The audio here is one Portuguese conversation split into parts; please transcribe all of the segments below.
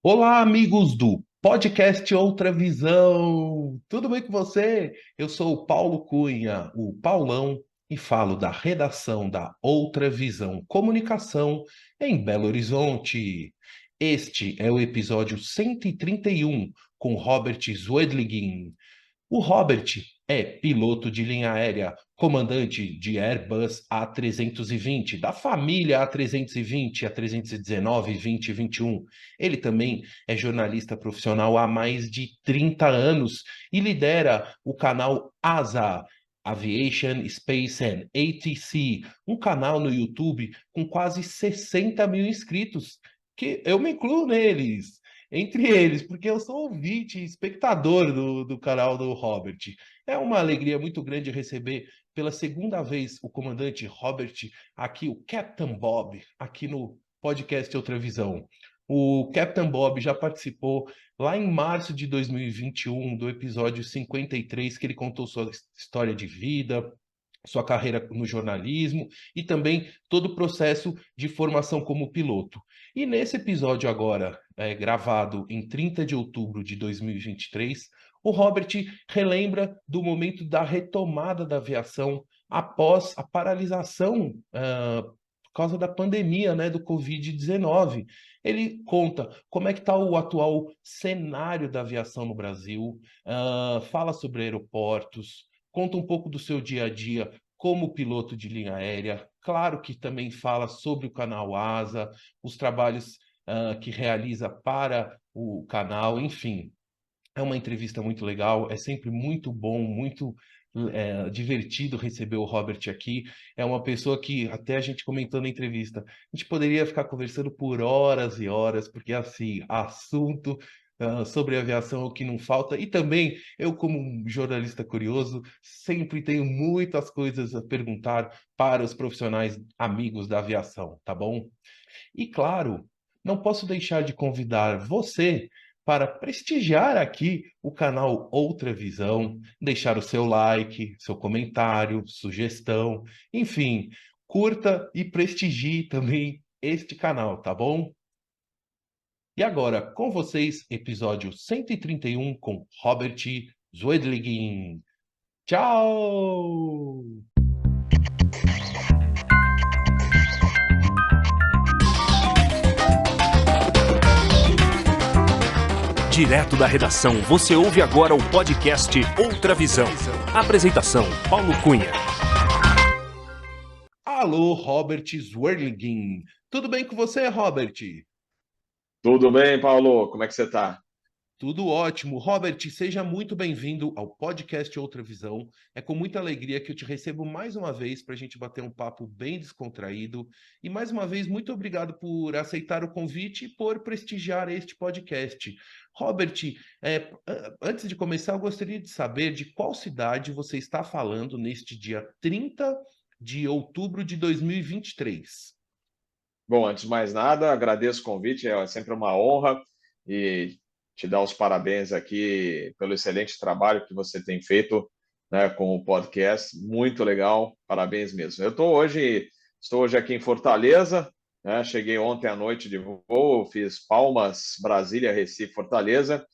Olá, amigos do podcast Outra Visão. Tudo bem com você? Eu sou o Paulo Cunha, o Paulão, e falo da redação da Outra Visão Comunicação em Belo Horizonte. Este é o episódio 131 com Robert Zwedligin. O Robert é piloto de linha aérea, comandante de Airbus A320, da família A320, A319, 20 e 21. Ele também é jornalista profissional há mais de 30 anos e lidera o canal ASA, Aviation, Space and ATC, um canal no YouTube com quase 60 mil inscritos, que eu me incluo neles. Entre eles, porque eu sou ouvinte e espectador do canal do Robert. É uma alegria muito grande receber pela segunda vez o comandante Robert, aqui o Captain Bob, aqui no podcast Outra Visão. O Captain Bob já participou lá em março de 2021 do episódio 53, que ele contou sua história de vida, sua carreira no jornalismo e também todo o processo de formação como piloto. E nesse episódio agora, gravado em 30 de outubro de 2023, o Robert relembra do momento da retomada da aviação após a paralisação por causa da pandemia, né, do Covid-19. Ele conta como é que está o atual cenário da aviação no Brasil, fala sobre aeroportos, conta um pouco do seu dia a dia como piloto de linha aérea. Claro que também fala sobre o canal ASA, os trabalhos que realiza para o canal, enfim. É uma entrevista muito legal, é sempre muito bom, muito divertido receber o Robert aqui. É uma pessoa que, até a gente comentou na entrevista, a gente poderia ficar conversando por horas e horas, porque assim, assunto sobre aviação é o que não falta. E também, eu, como um jornalista curioso, sempre tenho muitas coisas a perguntar para os profissionais amigos da aviação, tá bom? E claro, não posso deixar de convidar você para prestigiar aqui o canal Outra Visão, deixar o seu like, seu comentário, sugestão, enfim, curta e prestigie também este canal, tá bom? E agora, com vocês, episódio 131 com Robert Zwedligin. Tchau! Direto da redação, você ouve agora o podcast Outra Visão. Apresentação, Paulo Cunha. Alô, Robert Zwedligin. Tudo bem com você, Robert? Tudo bem, Paulo? Como é que você está? Tudo ótimo. Robert, seja muito bem-vindo ao podcast Outra Visão. É com muita alegria que eu te recebo mais uma vez para a gente bater um papo bem descontraído. E mais uma vez, muito obrigado por aceitar o convite e por prestigiar este podcast. Robert, antes de começar, eu gostaria de saber de qual cidade você está falando neste dia 30 de outubro de 2023. Bom, antes de mais nada, agradeço o convite, é sempre uma honra e te dar os parabéns aqui pelo excelente trabalho que você tem feito, né, com o podcast, muito legal, parabéns mesmo. Estou hoje aqui em Fortaleza, né, cheguei ontem à noite de voo, fiz Palmas, Brasília, Recife, Fortaleza,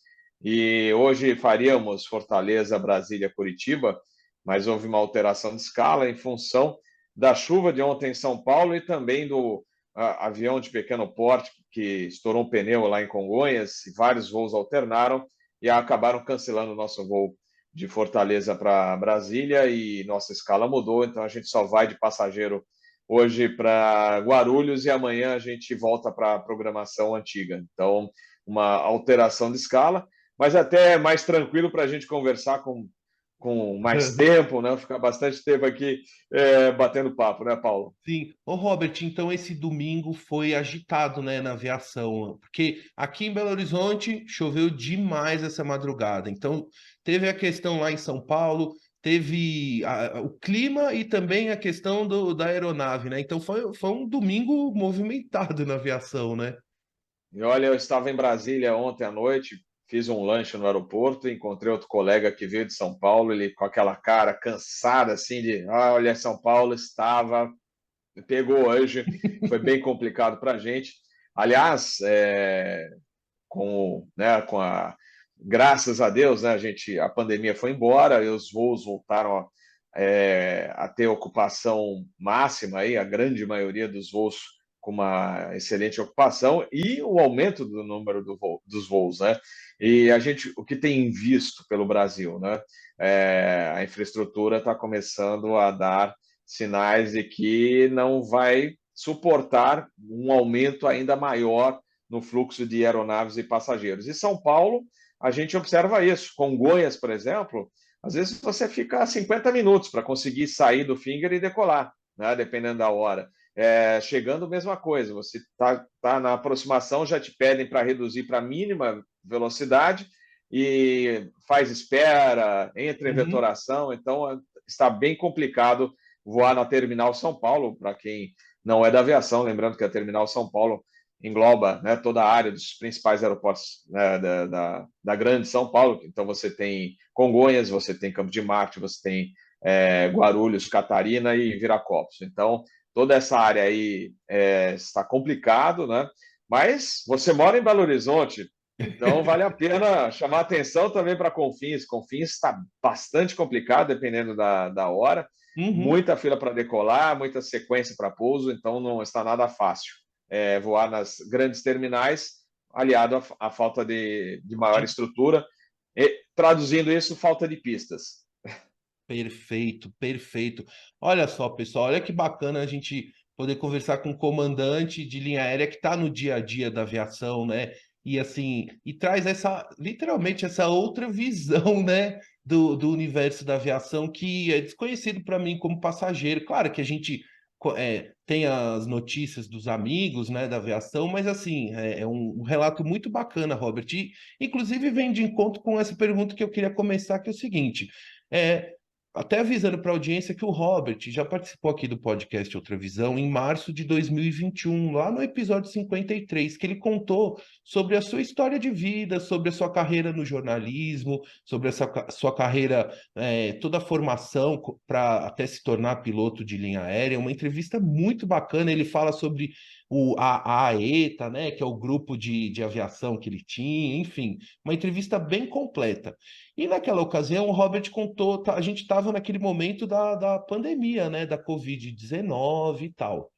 e hoje faríamos Fortaleza, Brasília, Curitiba, mas houve uma alteração de escala em função da chuva de ontem em São Paulo e também do avião de pequeno porte que estourou um pneu lá em Congonhas e vários voos alternaram e acabaram cancelando o nosso voo de Fortaleza para Brasília e nossa escala mudou, então a gente só vai de passageiro hoje para Guarulhos e amanhã a gente volta para a programação antiga. Então, uma alteração de escala, mas até mais tranquilo para a gente conversar com mais tempo, né? Ficar bastante tempo aqui batendo papo, né, Paulo? Sim. Ô, Robert, então esse domingo foi agitado, né, na aviação, porque aqui em Belo Horizonte choveu demais essa madrugada. Então, teve a questão lá em São Paulo, teve o clima e também a questão da aeronave, né? Então, foi um domingo movimentado na aviação, né? E olha, eu estava em Brasília ontem à noite, fiz um lanche no aeroporto, encontrei outro colega que veio de São Paulo, ele com aquela cara cansada, assim, de, olha, São Paulo estava, pegou hoje, foi bem complicado para a gente. Aliás, graças a Deus, né, a pandemia foi embora e os voos voltaram a ter ocupação máxima, aí, a grande maioria dos voos com uma excelente ocupação e o aumento do número dos voos, né? E o que tem visto pelo Brasil, né? A infraestrutura está começando a dar sinais de que não vai suportar um aumento ainda maior no fluxo de aeronaves e passageiros. E São Paulo, a gente observa isso. Congonhas, por exemplo, às vezes você fica 50 minutos para conseguir sair do Finger e decolar, né? Dependendo da hora. Chegando, mesma coisa, você tá na aproximação, já te pedem para reduzir para a mínima velocidade e faz espera, entra em vetoração, então está bem complicado voar na Terminal São Paulo, para quem não é da aviação, lembrando que a Terminal São Paulo engloba, né, toda a área dos principais aeroportos, né, da grande São Paulo. Então você tem Congonhas, você tem Campo de Marte, você tem Guarulhos, Catarina e Viracopos. Então toda essa área aí está complicado, né? Mas você mora em Belo Horizonte, então vale a pena chamar atenção também para Confins. Confins está bastante complicado, dependendo da hora. Muita fila para decolar, muita sequência para pouso, então não está nada fácil voar nas grandes terminais, aliado à falta de maior estrutura. E, traduzindo isso, falta de pistas. Perfeito, perfeito. Olha só, pessoal, olha que bacana a gente poder conversar com um comandante de linha aérea que está no dia a dia da aviação, né? E assim, e traz literalmente essa outra visão, né, do universo da aviação que é desconhecido para mim como passageiro. Claro que a gente tem as notícias dos amigos, né, da aviação, mas assim, é um relato muito bacana, Robert. E, inclusive, vem de encontro com essa pergunta que eu queria começar, que é o seguinte. É, Até avisando para a audiência que o Robert já participou aqui do podcast Outra Visão em março de 2021, lá no episódio 53, que ele contou sobre a sua história de vida, sobre a sua carreira no jornalismo, sobre essa sua carreira, toda a formação para até se tornar piloto de linha aérea. Uma entrevista muito bacana. Ele fala sobre a AETA, né, que é o grupo de aviação que ele tinha, enfim, uma entrevista bem completa. E naquela ocasião, o Robert contou, a gente estava naquele momento da pandemia, né, da Covid-19 e tal.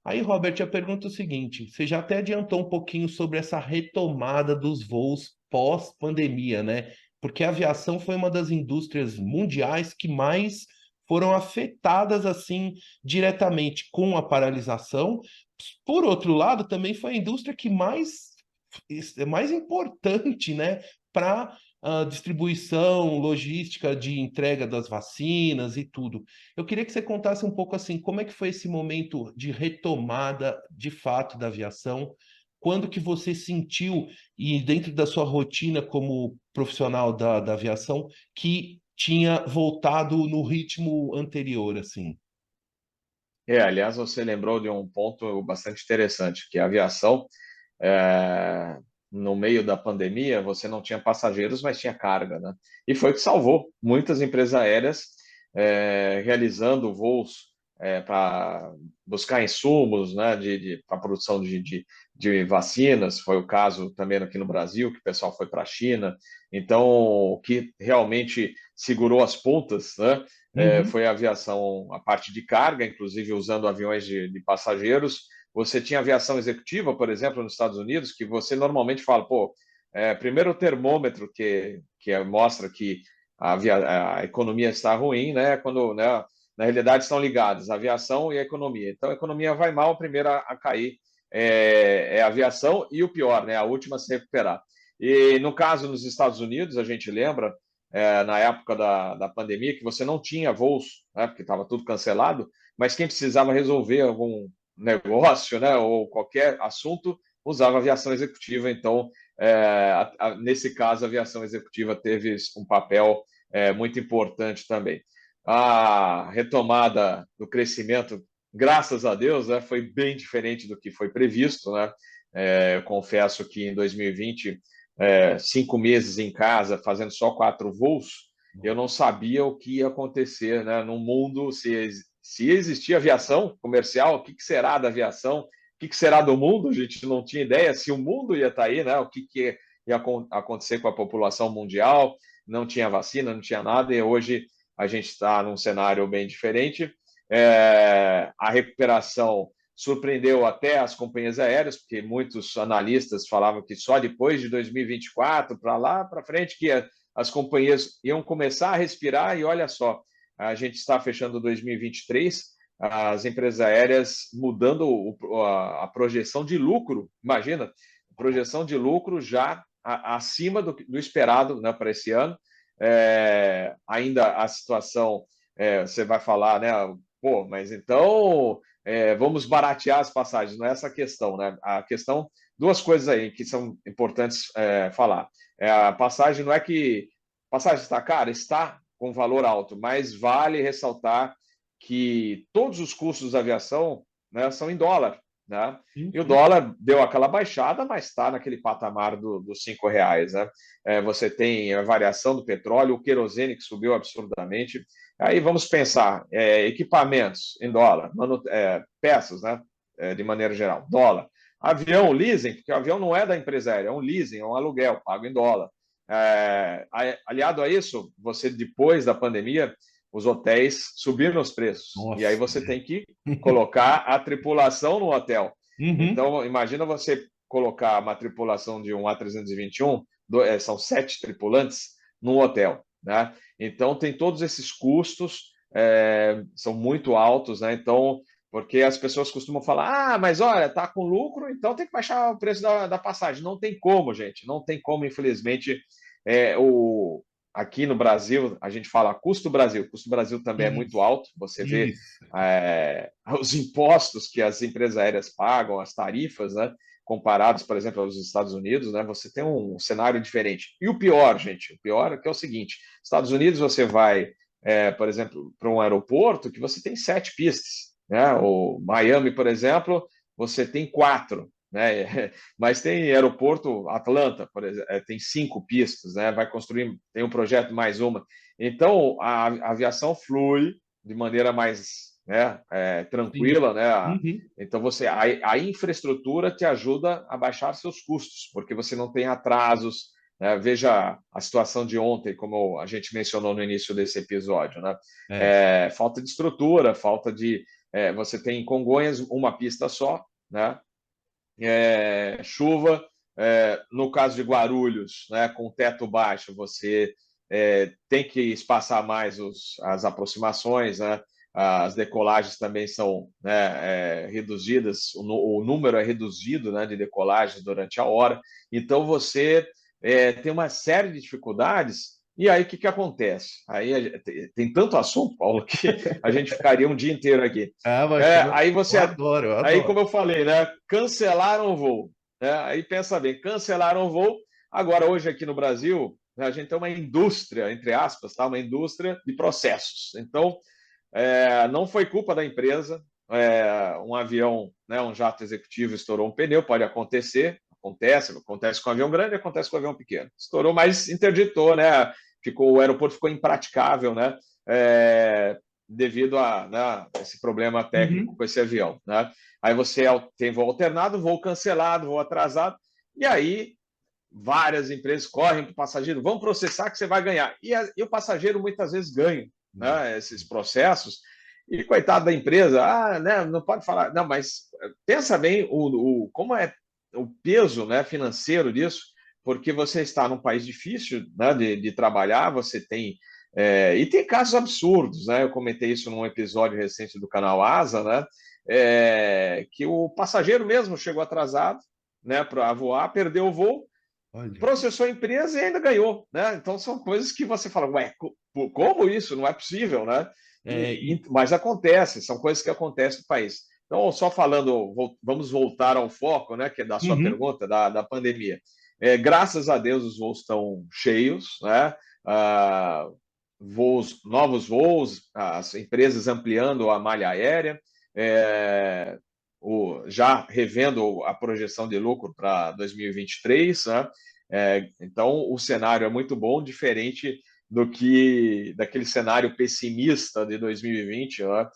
Aí, Robert, a pergunta é o seguinte: você já até adiantou um pouquinho sobre essa retomada dos voos pós-pandemia, né? Porque a aviação foi uma das indústrias mundiais que mais foram afetadas assim diretamente com a paralisação. Por outro lado, também foi a indústria que mais importante, né, para a distribuição, logística de entrega das vacinas e tudo. Eu queria que você contasse um pouco assim, como é que foi esse momento de retomada de fato da aviação? Quando que você sentiu, e dentro da sua rotina como profissional da aviação, que tinha voltado no ritmo anterior, assim? Aliás, você lembrou de um ponto bastante interessante, que a aviação, é, no meio da pandemia, você não tinha passageiros, mas tinha carga, né? E foi o que salvou muitas empresas aéreas realizando voos para buscar insumos, né, para a produção de vacinas. Foi o caso também aqui no Brasil, que o pessoal foi para a China. Então, o que realmente segurou as pontas, né, Uhum. foi a aviação, a parte de carga, inclusive usando aviões de passageiros. Você tinha aviação executiva, por exemplo, nos Estados Unidos, que você normalmente fala, pô, primeiro o termômetro que mostra que a economia está ruim, né? Quando, né, na realidade estão ligados, a aviação e a economia. Então a economia vai mal, a primeira a cair é a aviação e o pior, né? A última a se recuperar. E no caso nos Estados Unidos, a gente lembra na época da pandemia, que você não tinha voos, né, porque estava tudo cancelado, mas quem precisava resolver algum negócio, né, ou qualquer assunto, usava aviação executiva. Então, nesse caso, a aviação executiva teve um papel muito importante também. A retomada do crescimento, graças a Deus, né, foi bem diferente do que foi previsto, né? Eu confesso que em 2020 5 meses em casa, fazendo só 4 voos, eu não sabia o que ia acontecer, né? No mundo, se existia aviação comercial, o que será da aviação? O que será do mundo? A gente não tinha ideia se o mundo ia estar aí, né? ia acontecer com a população mundial, não tinha vacina, não tinha nada, e hoje a gente está num cenário bem diferente. A recuperação surpreendeu até as companhias aéreas, porque muitos analistas falavam que só depois de 2024, para lá para frente, que as companhias iam começar a respirar, e olha só, a gente está fechando 2023, as empresas aéreas mudando a projeção de lucro, imagina, projeção de lucro já acima do esperado, né, para esse ano. Ainda a situação, você vai falar, né, pô, mas então vamos baratear as passagens, não é essa a questão, né? A questão, duas coisas aí que são importantes falar. A passagem não é que a passagem está cara, está com valor alto, mas vale ressaltar que todos os custos da aviação, né, são em dólar, né? E o dólar deu aquela baixada, mas está naquele patamar dos R$ 5, né? Você tem a variação do petróleo, o querosene que subiu absurdamente. Aí vamos pensar, equipamentos em dólar, peças, né, de maneira geral, dólar. Avião, leasing, porque o avião não é da empresa aérea, é um leasing, é um aluguel, pago em dólar. Aliado a isso, você, depois da pandemia, os hotéis subiram os preços. Nossa. E aí você tem que colocar a tripulação no hotel. Então, imagina você colocar uma tripulação de um A321, são 7 tripulantes, num hotel, né? Então, tem todos esses custos, são muito altos, né? Então, porque as pessoas costumam falar, mas olha, tá com lucro, então tem que baixar o preço da passagem. Não tem como, gente, não tem como, infelizmente. Aqui no Brasil, a gente fala custo Brasil. O custo Brasil também é muito alto. Você vê os impostos que as empresas aéreas pagam, as tarifas, né? Comparados, por exemplo, aos Estados Unidos, né? Você tem um cenário diferente. E o pior, gente, o pior é que é o seguinte: Estados Unidos, você vai, por exemplo, para um aeroporto que você tem 7 pistas, né? O Miami, por exemplo, você tem 4. Né? Mas tem aeroporto, Atlanta, por exemplo, tem 5 pistas, né? Vai construir, tem um projeto mais uma. Então, a aviação flui de maneira mais, né, tranquila, né? Então, a infraestrutura te ajuda a baixar seus custos, porque você não tem atrasos, né? Veja a situação de ontem, como a gente mencionou no início desse episódio, né? Falta de estrutura, falta de... você tem em Congonhas uma pista só, né? Chuva, no caso de Guarulhos, né, com teto baixo, você tem que espaçar mais as aproximações, né? As decolagens também são, né, reduzidas, o número é reduzido, né, de decolagens durante a hora, então você tem uma série de dificuldades. E aí, o que acontece? Aí tem tanto assunto, Paulo, que a gente ficaria um dia inteiro aqui. Aí você... Eu adoro, eu Aí, adoro. como eu falei, né? Cancelaram o voo. Né? Aí pensa bem, cancelaram o voo. Agora, hoje aqui no Brasil, né, a gente tem uma indústria, entre aspas, tá? Uma indústria de processos. Então, não foi culpa da empresa. Um avião, né, um jato executivo estourou um pneu, pode acontecer. Acontece com um avião grande, acontece com um avião pequeno. Estourou, mas interditou, né? O aeroporto ficou impraticável, né? Devido a, né, esse problema técnico com esse avião, né? Aí você tem voo alternado, voo cancelado, voo atrasado, e aí várias empresas correm para o passageiro, vão processar que você vai ganhar. E o passageiro muitas vezes ganha, né, esses processos, e coitado da empresa, né, não pode falar. Não, mas pensa bem como é o peso, né, financeiro disso, porque você está num país difícil, né, de trabalhar, você tem... e tem casos absurdos, né? Eu comentei isso num episódio recente do canal Asa, né? Que o passageiro mesmo chegou atrasado, né, para voar, perdeu o voo, processou a empresa e ainda ganhou, né? Então são coisas que você fala, ué, como isso? Não é possível, né? Mas acontece, são coisas que acontecem no país. Então, só falando, vamos voltar ao foco, né, que é da sua pergunta, da pandemia. Graças a Deus os voos estão cheios, né? Novos voos, as empresas ampliando a malha aérea, já revendo a projeção de lucro para 2023, né? Então, o cenário é muito bom, diferente daquele cenário pessimista de 2020, né?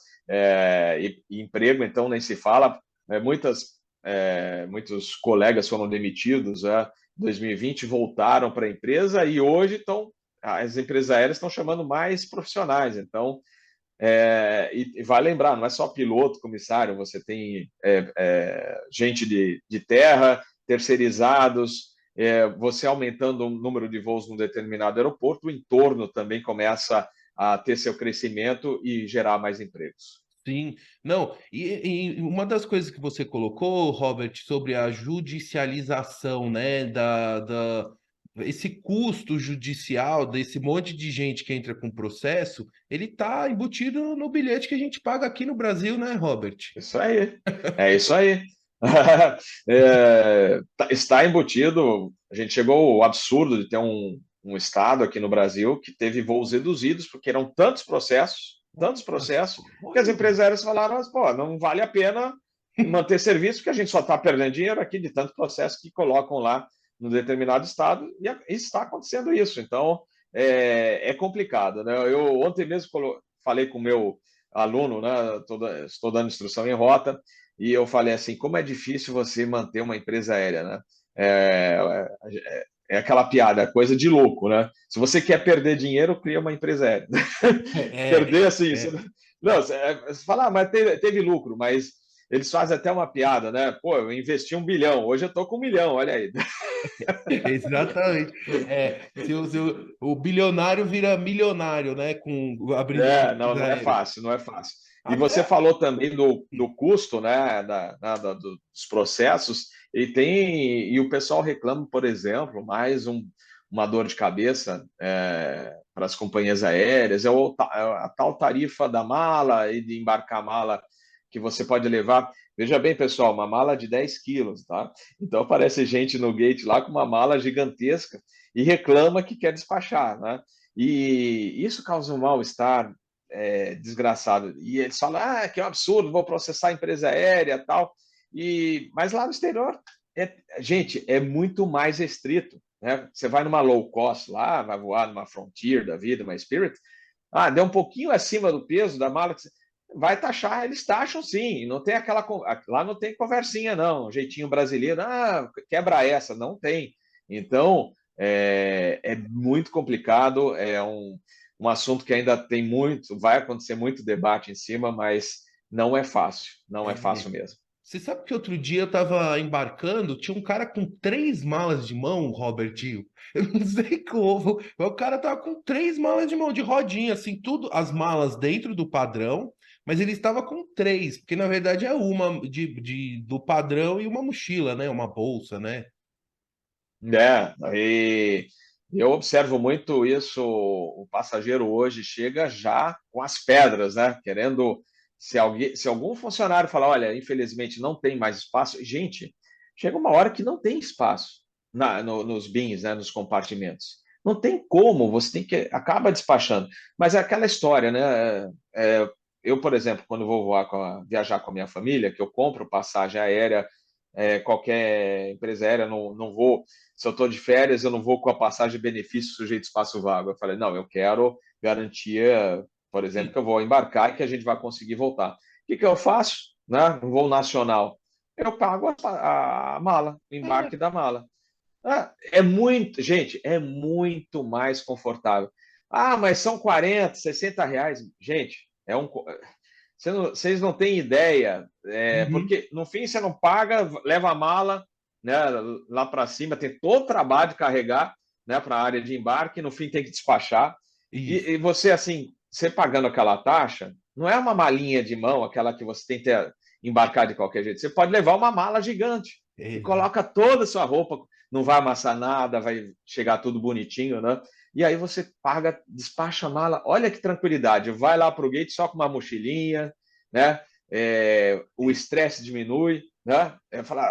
E emprego, então, nem se fala. Muitos colegas foram demitidos, né? 2020 voltaram para a empresa e hoje as empresas aéreas estão chamando mais profissionais. Então, e vai lembrar, não é só piloto, comissário, você tem gente de terra, terceirizados, você aumentando o número de voos num determinado aeroporto, o entorno também começa a ter seu crescimento e gerar mais empregos. Sim, não, e uma das coisas que você colocou, Robert, sobre a judicialização, né, esse custo judicial desse monte de gente que entra com processo, ele está embutido no bilhete que a gente paga aqui no Brasil, né, Robert? Isso aí, é isso aí. Está embutido, a gente chegou ao absurdo de ter um estado aqui no Brasil que teve voos reduzidos, porque eram tantos processos, que as empresas aéreas falaram, mas, pô, não vale a pena manter serviço, porque a gente só está perdendo dinheiro aqui de tanto processo que colocam lá no determinado estado, e está acontecendo isso. Então, é complicado, né? Eu ontem mesmo falei com o meu aluno, né? Estou dando instrução em rota, e eu falei assim, como é difícil você manter uma empresa aérea, né? É aquela piada, coisa de louco, né? Se você quer perder dinheiro, cria uma empresa aérea. Perder assim, você fala, mas teve lucro, mas eles fazem até uma piada, né? Pô, eu investi 1 bilhão, hoje eu tô com 1 milhão, olha aí. Exatamente. O bilionário vira milionário, né? Com abrindo empresas Não é aéreas. fácil, não é fácil. E você Até. falou também do custo, né, dos processos, e o pessoal reclama, por exemplo, uma dor de cabeça para as companhias aéreas, a tal tarifa da mala e de embarcar a mala que você pode levar. Veja bem, pessoal, uma mala de 10 quilos, tá? Então aparece gente no gate lá com uma mala gigantesca e reclama que quer despachar, né? E isso causa um mal-estar desgraçado. E eles falam, que é um absurdo, vou processar a empresa aérea e tal. Mas lá no exterior, gente, é muito mais restrito. Né? Você vai numa low cost lá, vai voar numa Frontier da vida, uma Spirit, deu um pouquinho acima do peso da mala, vai taxar, eles taxam sim, não tem lá não tem conversinha não, um jeitinho brasileiro, quebra essa, não tem. Então, é muito complicado, é um assunto que ainda tem vai acontecer muito debate em cima, mas não é fácil, não é fácil mesmo. Você sabe que outro dia eu estava embarcando, tinha um cara com 3 malas de mão, Robertinho. Eu não sei como, mas o cara tava com 3 malas de mão, de rodinha, assim, tudo, as malas dentro do padrão, mas ele estava com 3, porque na verdade é uma do padrão e uma mochila, né? Uma bolsa, né? E eu observo muito isso, o passageiro hoje chega já com as pedras, né? Querendo, se algum funcionário falar, olha, infelizmente não tem mais espaço, gente, chega uma hora que não tem espaço nos bins, né? Nos compartimentos. Não tem como, você tem que acaba despachando. Mas é aquela história, né? Eu, por exemplo, quando vou viajar com a minha família, que eu compro passagem aérea, qualquer empresa aérea, não vou. Se eu estou de férias, eu não vou com a passagem benefício sujeito espaço vago. Eu falei, não, eu quero garantia, por exemplo, que eu vou embarcar e que a gente vai conseguir voltar. O que eu faço? Né? Um voo nacional. Eu pago a mala, o embarque da mala. Gente, é muito mais confortável. Mas são 40, 60 reais. Gente, vocês não têm ideia, Uhum. porque no fim você não paga, leva a mala, né, lá para cima, tem todo o trabalho de carregar, né, para a área de embarque, no fim tem que despachar. Isso. E você, assim, você pagando aquela taxa, não é uma malinha de mão, aquela que você tem que embarcar de qualquer jeito. Você pode levar uma mala gigante e Exato. coloca toda a sua roupa, não vai amassar nada, vai chegar tudo bonitinho, né? E aí você paga, despacha a mala, olha que tranquilidade, vai lá para o gate só com uma mochilinha, né? O estresse diminui, né?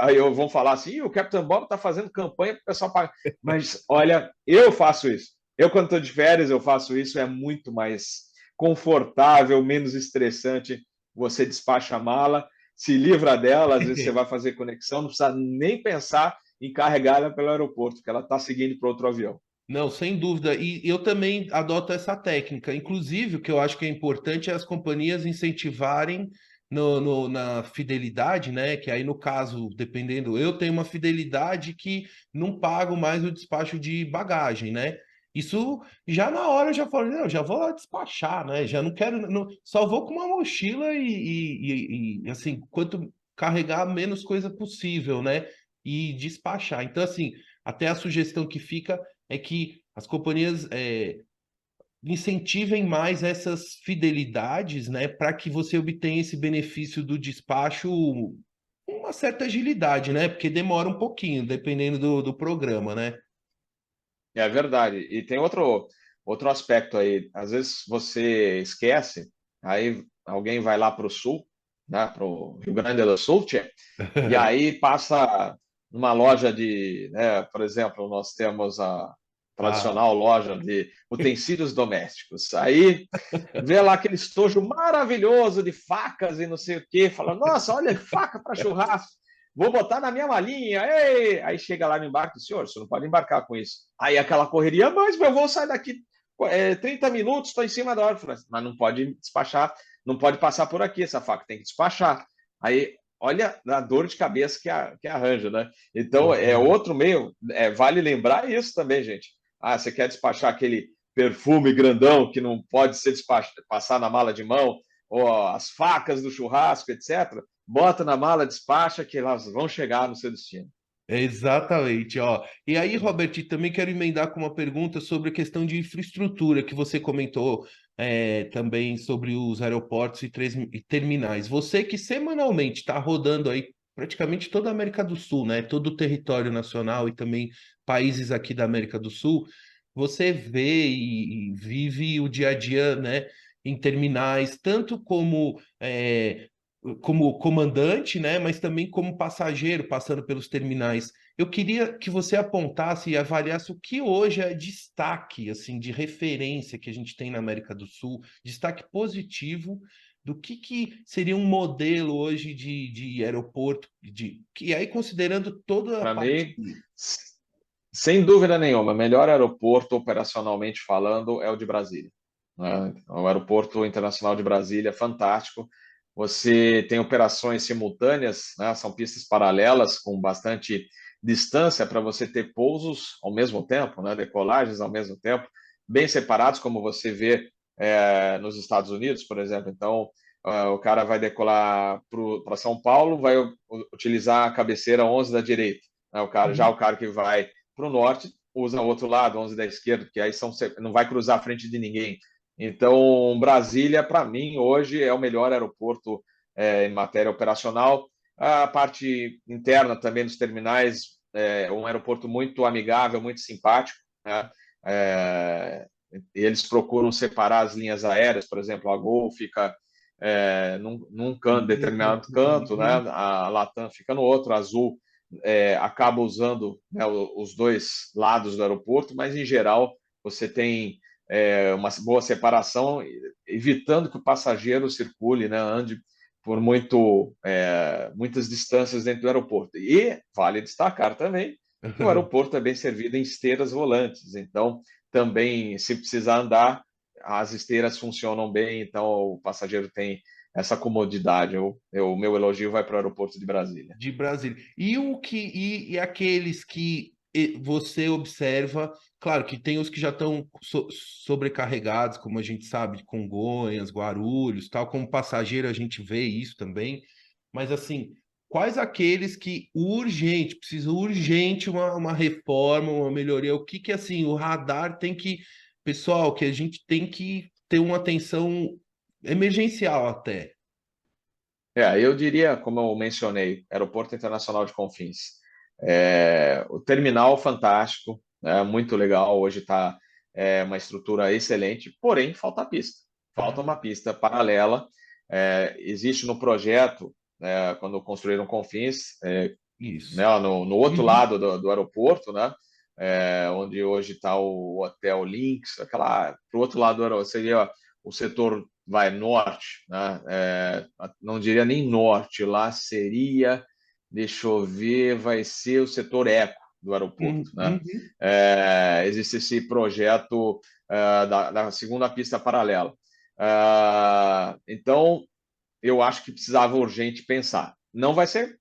Aí vão falar assim, o Captain Bob está fazendo campanha para o pessoal pagar. Mas olha, eu faço isso. Eu, quando estou de férias, eu faço isso, é muito mais confortável, menos estressante. Você despacha a mala, se livra dela, às vezes você vai fazer conexão, não precisa nem pensar em carregar ela pelo aeroporto, porque ela está seguindo para outro avião. Não, sem dúvida. E eu também adoto essa técnica. Inclusive, o que eu acho que é importante é as companhias incentivarem na fidelidade, né? Que aí, no caso, dependendo, eu tenho uma fidelidade que não pago mais o despacho de bagagem, né? Isso já na hora eu já falei, não, já vou lá despachar, né? Já não quero, só vou com uma mochila assim, quanto carregar menos coisa possível, né? E despachar. Então, assim, até a sugestão que fica é que as companhias incentivem mais essas fidelidades, né, para que você obtenha esse benefício do despacho com uma certa agilidade, né? Porque demora um pouquinho, dependendo do programa, né? É verdade. E tem outro aspecto aí. Às vezes você esquece, aí alguém vai lá para o sul, né, para o Rio Grande do Sul, tchê, e aí passa numa loja de, né, por exemplo, nós temos a Ah, tradicional loja de utensílios domésticos. Aí vê lá aquele estojo maravilhoso de facas e não sei o quê, fala, nossa, olha, faca para churrasco, vou botar na minha malinha, ei! Aí chega lá no embarque, senhor, você não pode embarcar com isso. Aí aquela correria, mas meu voo sai daqui 30 minutos, estou em cima da hora. Mas não pode despachar, não pode passar por aqui essa faca, tem que despachar. Aí, olha a dor de cabeça que arranja, né? Então, é outro meio, vale lembrar isso também, gente. Ah, você quer despachar aquele perfume grandão que não pode ser passar na mala de mão, ou as facas do churrasco, etc. Bota na mala, despacha, que elas vão chegar no seu destino. exatamente, ó. E aí, Robert, também quero emendar com uma pergunta sobre a questão de infraestrutura que você comentou também sobre os aeroportos e terminais. Você que semanalmente está rodando aí praticamente toda a América do Sul, né? Todo o território nacional e também países aqui da América do Sul, você vê e vive o dia a dia, né? Em terminais, tanto como comandante, né, mas também como passageiro passando pelos terminais. Eu queria que você apontasse e avaliasse o que hoje é destaque, assim, de referência que a gente tem na América do Sul, destaque positivo do que seria um modelo hoje de aeroporto, que aí considerando toda a Para parte. mim, sem dúvida nenhuma, o melhor aeroporto operacionalmente falando é o de Brasília, né? O aeroporto internacional de Brasília é fantástico. Você tem operações simultâneas, né? São pistas paralelas com bastante distância para você ter pousos ao mesmo tempo, né? Decolagens ao mesmo tempo, bem separados, como você vê nos Estados Unidos, por exemplo. Então, o cara vai decolar para São Paulo, vai utilizar a cabeceira 11 da direita, né? Já o cara que vai para o norte, usa o outro lado, 11 da esquerda, que aí não vai cruzar a frente de ninguém. Então, Brasília, para mim, hoje é o melhor aeroporto em matéria operacional. A parte interna também dos terminais, um aeroporto muito amigável, muito simpático, né? É, eles procuram separar as linhas aéreas, por exemplo, a Gol fica num determinado canto, né? Uhum. A Latam fica no outro, a Azul acaba usando, né, os dois lados do aeroporto, mas em geral você tem uma boa separação, evitando que o passageiro circule, né, ande por muitas distâncias dentro do aeroporto. E vale destacar também que o aeroporto é bem servido em esteiras volantes, então também, se precisar andar, as esteiras funcionam bem, então o passageiro tem essa comodidade. O meu elogio vai para o aeroporto de Brasília. De Brasília. E aqueles que você observa, claro que tem os que já estão sobrecarregados, como a gente sabe, Congonhas, Guarulhos, tal, como passageiro a gente vê isso também, mas assim, quais aqueles que precisa urgente uma reforma, uma melhoria, o que assim, o radar tem que, pessoal, que a gente tem que ter uma atenção emergencial até. Eu diria, como eu mencionei, Aeroporto Internacional de Confins. O terminal fantástico, né, muito legal, hoje está uma estrutura excelente, porém falta pista. Falta uma pista paralela. Existe no projeto, quando construíram Confins, né, Isso. no outro Uhum. lado do aeroporto, né, onde hoje está o Hotel Lynx, para o outro lado do aeroporto, seria o setor vai norte, né, não diria nem norte, lá seria, deixa eu ver, vai ser o setor eco do aeroporto, né? Uhum. Existe esse projeto da segunda pista paralela. Então, eu acho que precisava urgente pensar. Não vai ser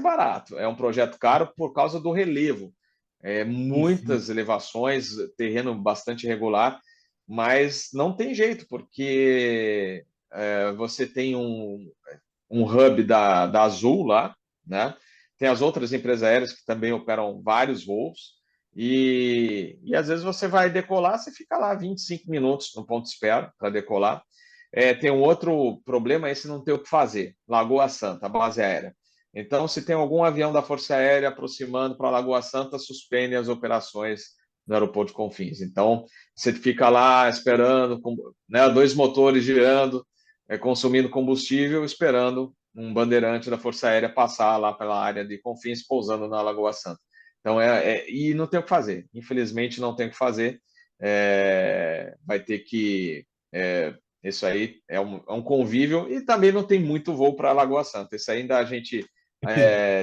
barato. É um projeto caro por causa do relevo. Enfim. Muitas elevações, terreno bastante irregular, mas não tem jeito, porque você tem um hub da Azul lá, né? Tem as outras empresas aéreas que também operam vários voos, e às vezes você vai decolar, você fica lá 25 minutos no ponto de espera para decolar. Tem um outro problema, esse não tem o que fazer. Lagoa Santa, base aérea. Então, se tem algum avião da Força Aérea aproximando para Lagoa Santa, suspende as operações no aeroporto de Confins. Então, você fica lá esperando, né, dois motores girando, consumindo combustível, esperando um bandeirante da Força Aérea passar lá pela área de Confins, pousando na Lagoa Santa. Então, e não tem o que fazer. Infelizmente, não tem o que fazer. Vai ter que. Isso aí é um convívio e também não tem muito voo para Lagoa Santa. Isso ainda a gente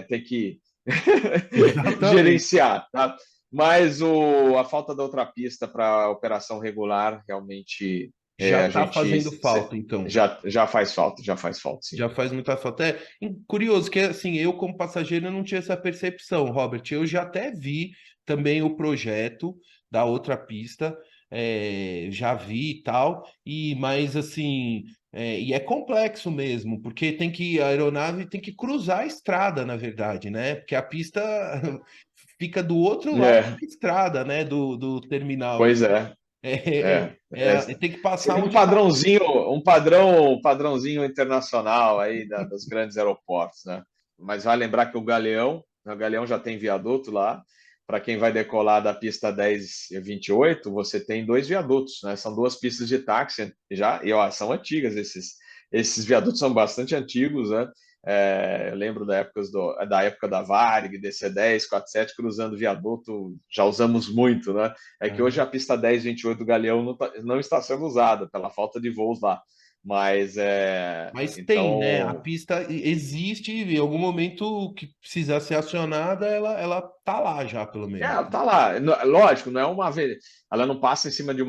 tem que Exatamente. gerenciar, tá? Mas a falta da outra pista para operação regular realmente Já a tá gente fazendo falta, então. já faz falta, sim. Já faz muita falta. Curioso que, assim, eu como passageiro eu não tinha essa percepção, Robert. Eu já até vi também o projeto da outra pista, já vi e tal, mas assim, e é complexo mesmo, porque a aeronave tem que cruzar a estrada, na verdade, né? Porque a pista fica do outro lado É, da estrada, né? Do terminal. pois é. É, Tem que passar seria um onde está. padrãozinho, um padrãozinho internacional aí dos grandes aeroportos, né? Mas vai lembrar que o Galeão já tem viaduto lá. Para quem vai decolar da pista 10 e 28, você tem dois viadutos, né? São duas pistas de táxi já, e ó, são antigas esses viadutos são bastante antigos, né? Eu lembro da época da Varig, DC-10, 47, cruzando viaduto, já usamos muito, né? É que hoje a pista 10 28 do Galeão não está sendo usada pela falta de voos lá. Mas Mas tem, né? A então pista existe, em algum momento que precisar ser acionada, ela tá lá já, pelo menos. tá lá. Lógico, não é uma ela não passa em cima de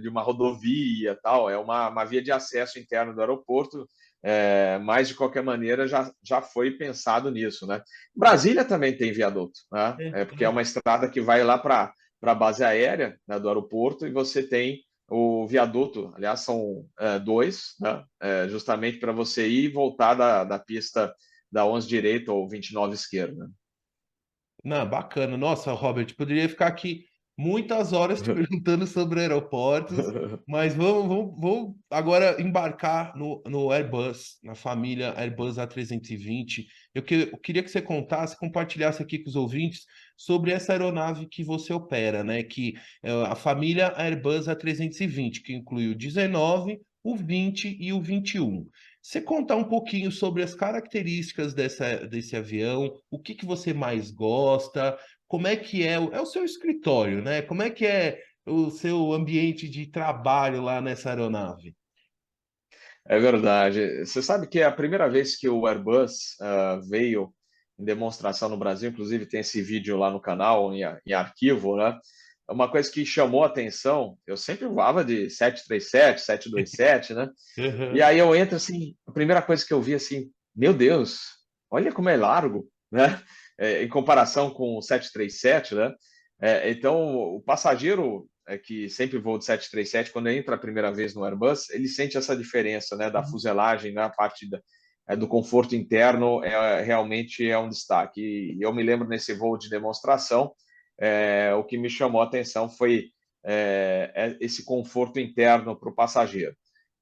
de uma rodovia, tal. É uma via de acesso interno do aeroporto. Mas de qualquer maneira já foi pensado nisso, né? Brasília também tem viaduto, né? Porque é uma estrada que vai lá para a base aérea, né, do aeroporto, e você tem o viaduto. Aliás, são dois, né? Justamente para você ir e voltar da pista da 11 direita ou 29 esquerda. Não, bacana. Nossa, Robert, poderia ficar aqui muitas horas te perguntando sobre aeroportos, mas vamos agora embarcar no Airbus, na família Airbus A320. Eu queria que você contasse, compartilhasse aqui com os ouvintes sobre essa aeronave que você opera, né? Que é a família Airbus A320, que inclui o 19, o 20 e o 21. Você contar um pouquinho sobre as características desse avião, o que você mais gosta, como é que é o seu escritório, né? Como é que é o seu ambiente de trabalho lá nessa aeronave? É verdade. Você sabe que é a primeira vez que o Airbus veio em demonstração no Brasil, inclusive tem esse vídeo lá no canal, em arquivo, né? Uma coisa que chamou a atenção, eu sempre voava de 737, 727, né? E Uhum. aí eu entro assim, a primeira coisa que eu vi assim, meu Deus, olha como é largo, né? Em comparação com o 737, né? Então, o passageiro que sempre voa de 737, quando entra a primeira vez no Airbus, ele sente essa diferença, né? Da fuselagem, na parte do conforto interno, realmente é um destaque. E eu me lembro nesse voo de demonstração, o que me chamou a atenção foi esse conforto interno para o passageiro.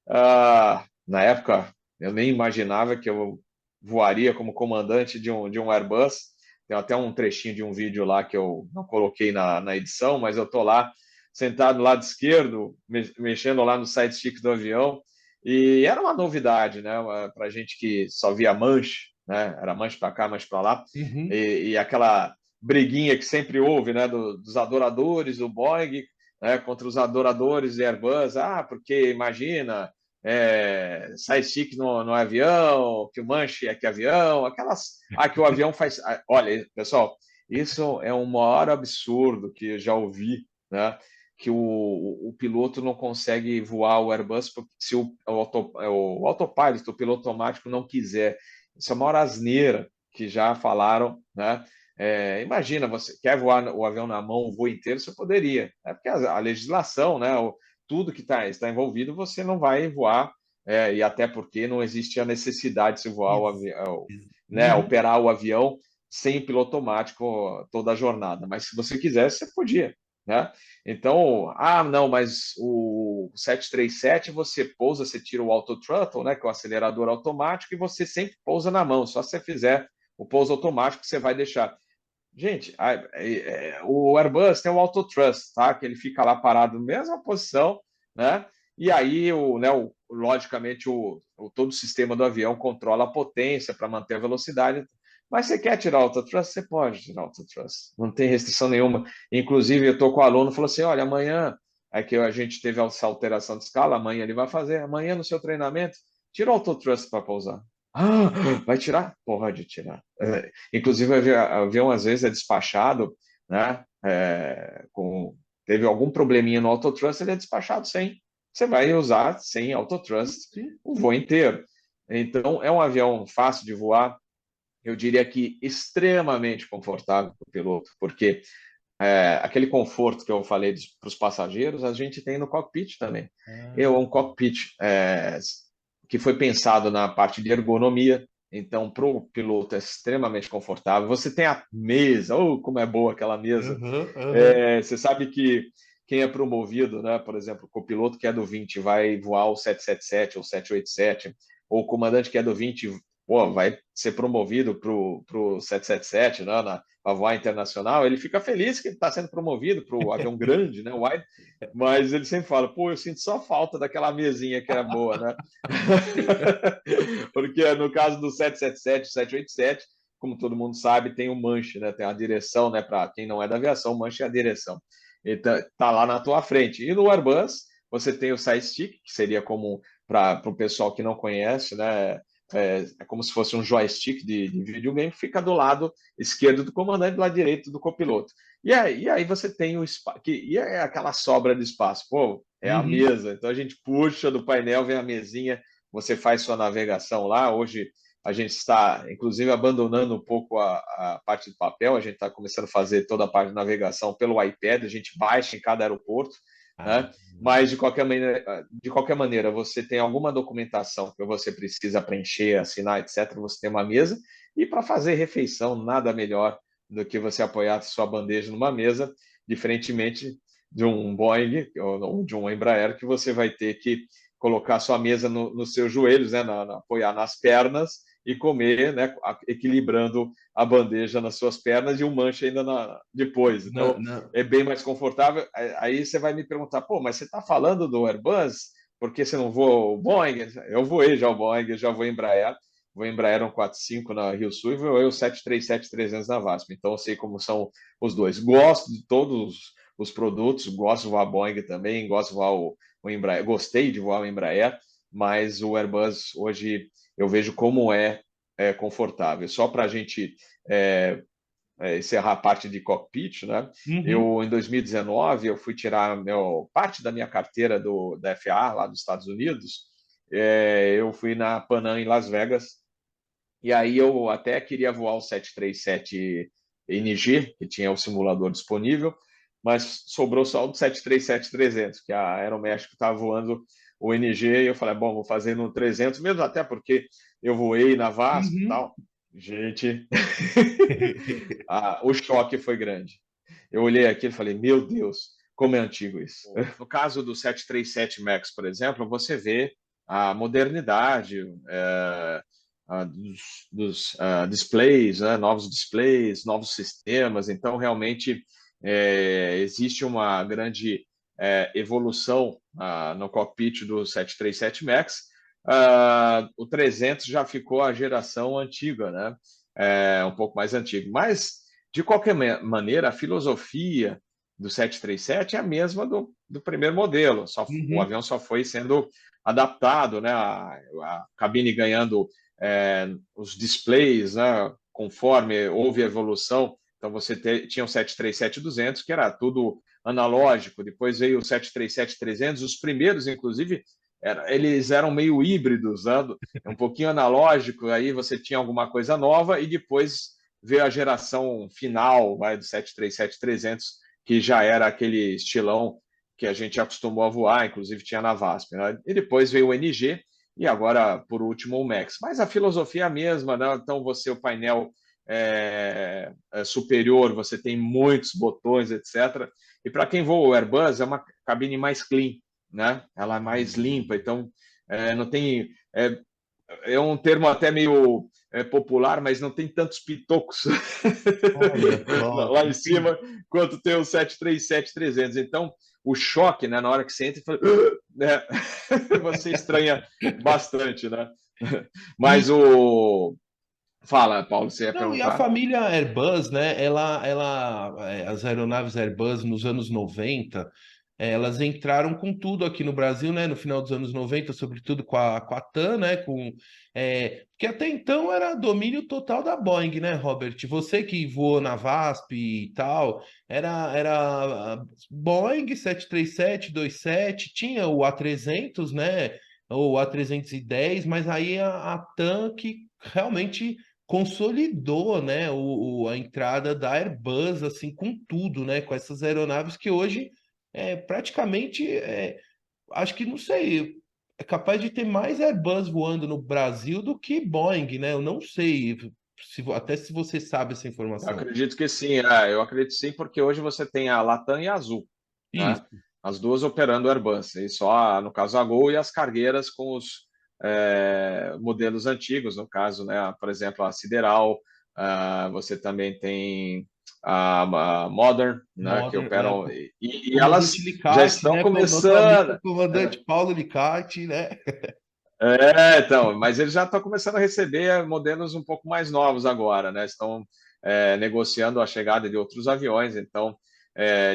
Na época, eu nem imaginava que eu voaria como comandante de um Airbus. Tem até um trechinho de um vídeo lá que eu não coloquei na edição, mas eu estou lá sentado no lado esquerdo, mexendo lá no side stick do avião. E era uma novidade, né? Para a gente que só via manche, né? Era manche para cá, manche para lá. Uhum. E aquela briguinha que sempre houve, né? Dos adoradores do Boeing, né? Contra os adoradores de Airbus. Porque imagina, sidekick no avião, que o manche é que avião, que o avião faz. Olha, pessoal, isso é o maior absurdo que eu já ouvi, né? que o piloto não consegue voar o Airbus se o autopilot, o piloto automático, não quiser. Isso é uma maior asneira que já falaram, né? Imagina, você quer voar o avião na mão o voo inteiro, você poderia. É porque a legislação, né? Tudo que está envolvido, você não vai voar, e até porque não existe a necessidade de se voar o avião, né? Uhum. Operar o avião sem piloto automático toda a jornada. Mas se você quisesse, você podia, né? Então, não, mas o 737 você pousa, você tira o auto throttle, né, que é o acelerador automático, e você sempre pousa na mão. Só se você fizer o pouso automático, você vai deixar. Gente, o Airbus tem o auto thrust, tá? Que ele fica lá parado na mesma posição, né? E aí, logicamente, todo o sistema do avião controla a potência para manter a velocidade. Mas você quer tirar o auto thrust? Você pode tirar o auto thrust. Não tem restrição nenhuma. Inclusive, eu estou com o aluno, falou assim, olha, amanhã, é que a gente teve essa alteração de escala, amanhã ele vai fazer, amanhã no seu treinamento, tira o auto thrust para pousar. Vai tirar? Pode tirar. Inclusive, o avião às vezes é despachado, né? Teve algum probleminha no autothrust, ele é despachado sem. Você vai usar sem autothrust o voo inteiro. Então, é um avião fácil de voar, eu diria que extremamente confortável para o piloto, porque aquele conforto que eu falei para os passageiros, a gente tem no cockpit também. É um cockpit que foi pensado na parte de ergonomia, então para o piloto é extremamente confortável. Você tem a mesa, como é boa aquela mesa. Uhum, uhum. Você sabe que quem é promovido, né, por exemplo, o copiloto que é do 20 vai voar o 777 ou 787, ou o comandante que é do 20 vai ser promovido para o 777, né, para voar internacional, ele fica feliz que ele está sendo promovido para o avião grande, né, wide, mas ele sempre fala, eu sinto só falta daquela mesinha que era boa, né? Porque no caso do 777, 787, como todo mundo sabe, tem o manche, né? Tem a direção, né? Para quem não é da aviação, o manche é a direção. Então, tá lá na tua frente. E no Airbus, você tem o side stick, que seria como para o pessoal que não conhece, né? É como se fosse um joystick de videogame que fica do lado esquerdo do comandante, do lado direito do copiloto. E aí você tem o espaço, e é aquela sobra de espaço. É a Uhum. mesa. Então a gente puxa do painel, vem a mesinha, você faz sua navegação lá. Hoje a gente está, inclusive, abandonando um pouco a parte do papel, a gente está começando a fazer toda a parte de navegação pelo iPad, a gente baixa em cada aeroporto, Ah, né? Mas, de qualquer maneira, você tem alguma documentação que você precisa preencher, assinar, etc., você tem uma mesa, e para fazer refeição, nada melhor do que você apoiar sua bandeja numa mesa, diferentemente de um Boeing ou de um Embraer, que você vai ter que colocar sua mesa nos seus joelhos, né, apoiar nas pernas e comer, né, equilibrando a bandeja nas suas pernas e um manche ainda depois. não, Então, não. é bem mais confortável. Aí você vai me perguntar, mas você está falando do Airbus? Por que você não voa o Boeing? Eu voei já o Boeing, eu já vou Embraer. Vou Embraer 145 na Rio Sul e voei o 737-300 na VASP. Então, eu sei como são os dois. Gosto de todos os produtos, gosto de voar Boeing também, gosto de voar o Embraer. Gostei de voar o Embraer, mas o Airbus hoje eu vejo como é confortável. Só para a gente encerrar a parte de cockpit, né? Uhum. Eu, em 2019, eu fui tirar parte da minha carteira da FAA, lá dos Estados Unidos. Eu fui na Panam, em Las Vegas, e aí eu até queria voar o 737 NG, que tinha o simulador disponível, mas sobrou só o 737-300, que a Aeroméxico estava voando o NG, e eu falei, bom, vou fazer no 300 mesmo, até porque eu voei na VASP e Uhum. tal. Gente, o choque foi grande. Eu olhei aquilo e falei, meu Deus, como é antigo isso. No caso do 737 MAX, por exemplo, você vê a modernidade dos displays, né? Novos displays, novos sistemas. Então, realmente, existe uma grande evolução no cockpit do 737 MAX. O 300 já ficou a geração antiga, né? Um pouco mais antigo. Mas, de qualquer maneira, a filosofia do 737 é a mesma do primeiro modelo. O Uhum. avião só foi sendo adaptado, né? A cabine ganhando os displays, né? Conforme houve a evolução. Então, você tinha o 737-200, que era tudo analógico, depois veio o 737-300, os primeiros, inclusive, eles eram meio híbridos, né? Um pouquinho analógico, aí você tinha alguma coisa nova, e depois veio a geração final, do 737-300, que já era aquele estilão que a gente acostumou a voar, inclusive tinha na VASP, né? E depois veio o NG, e agora, por último, o Max. Mas a filosofia é a mesma, né? Então, o painel superior, você tem muitos botões, etc. E para quem voa o Airbus, é uma cabine mais clean, né? Ela é mais limpa, então não tem... É um termo até meio popular, mas não tem tantos pitocos Olha só, lá em cima quanto tem o 737-300. Então, o choque, né, na hora que você entra, você estranha bastante, né? Mas e o... Fala, Paulo, você ia não, e a perguntar? família Airbus, né? As aeronaves Airbus nos anos 90, elas entraram com tudo aqui no Brasil, né? No final dos anos 90, sobretudo com a TAM, né? Porque até então era domínio total da Boeing, né, Robert? Você que voou na VASP e tal, era Boeing 737-27, tinha o A300, né? Ou A310, mas aí a TAM que realmente consolidou, né, a entrada da Airbus, assim, com tudo, né, com essas aeronaves que hoje praticamente, acho que, não sei, é capaz de ter mais Airbus voando no Brasil do que Boeing, né? Eu não sei, até se você sabe essa Eu informação. acredito que sim, eu acredito sim, porque hoje você tem a Latam e a Azul, né? Isso. As duas operando o Airbus, e só, no caso, a Gol e as cargueiras com os modelos antigos, no caso, né? Por exemplo, a Sideral, você também tem a Modern, né? Que Modern, né? operam, e elas Comandante já Licati, estão né? Com o nosso amigo começando. comandante Paulo Licati, né? Então, mas eles já estão começando a receber modelos um pouco mais novos agora, né? Estão negociando a chegada de outros aviões. Então,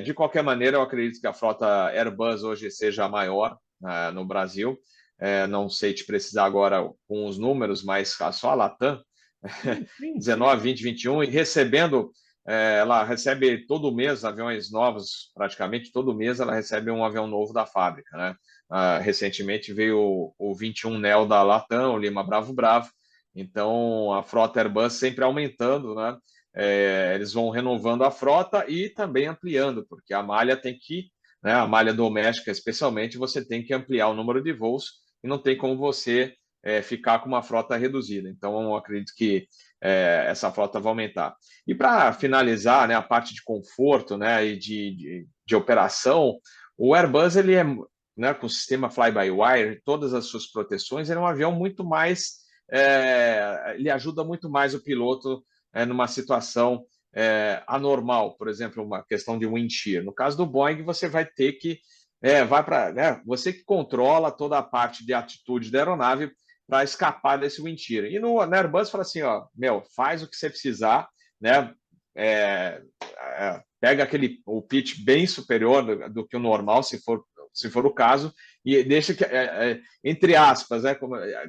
de qualquer maneira, eu acredito que a frota Airbus hoje seja a maior no Brasil. Não sei te precisar agora com os números, mas só a Latam, Sim, sim, sim. 19, 20, 21, e recebendo, ela recebe todo mês aviões novos, praticamente todo mês ela recebe um avião novo da fábrica, né? Recentemente veio o 21 Neo da Latam, o Lima Bravo Bravo, então a frota Airbus sempre aumentando, né? Eles vão renovando a frota e também ampliando, porque a malha tem que, né, a malha doméstica especialmente, você tem que ampliar o número de voos e não tem como você ficar com uma frota reduzida. Então, eu acredito que essa frota vai aumentar. E para finalizar, né, a parte de conforto, né, e de operação, o Airbus ele é, né, com o sistema fly-by-wire, todas as suas proteções, ele é um avião muito mais, ele ajuda muito mais o piloto numa situação anormal, por exemplo, uma questão de wind shear. No caso do Boeing, você vai ter que vai para, né, você que controla toda a parte de atitude da aeronave para escapar desse wind shear. E na Airbus fala assim, ó, faz o que você precisar, né? Pega o pitch bem superior do que o normal, se for o caso, e deixa que, entre aspas, né,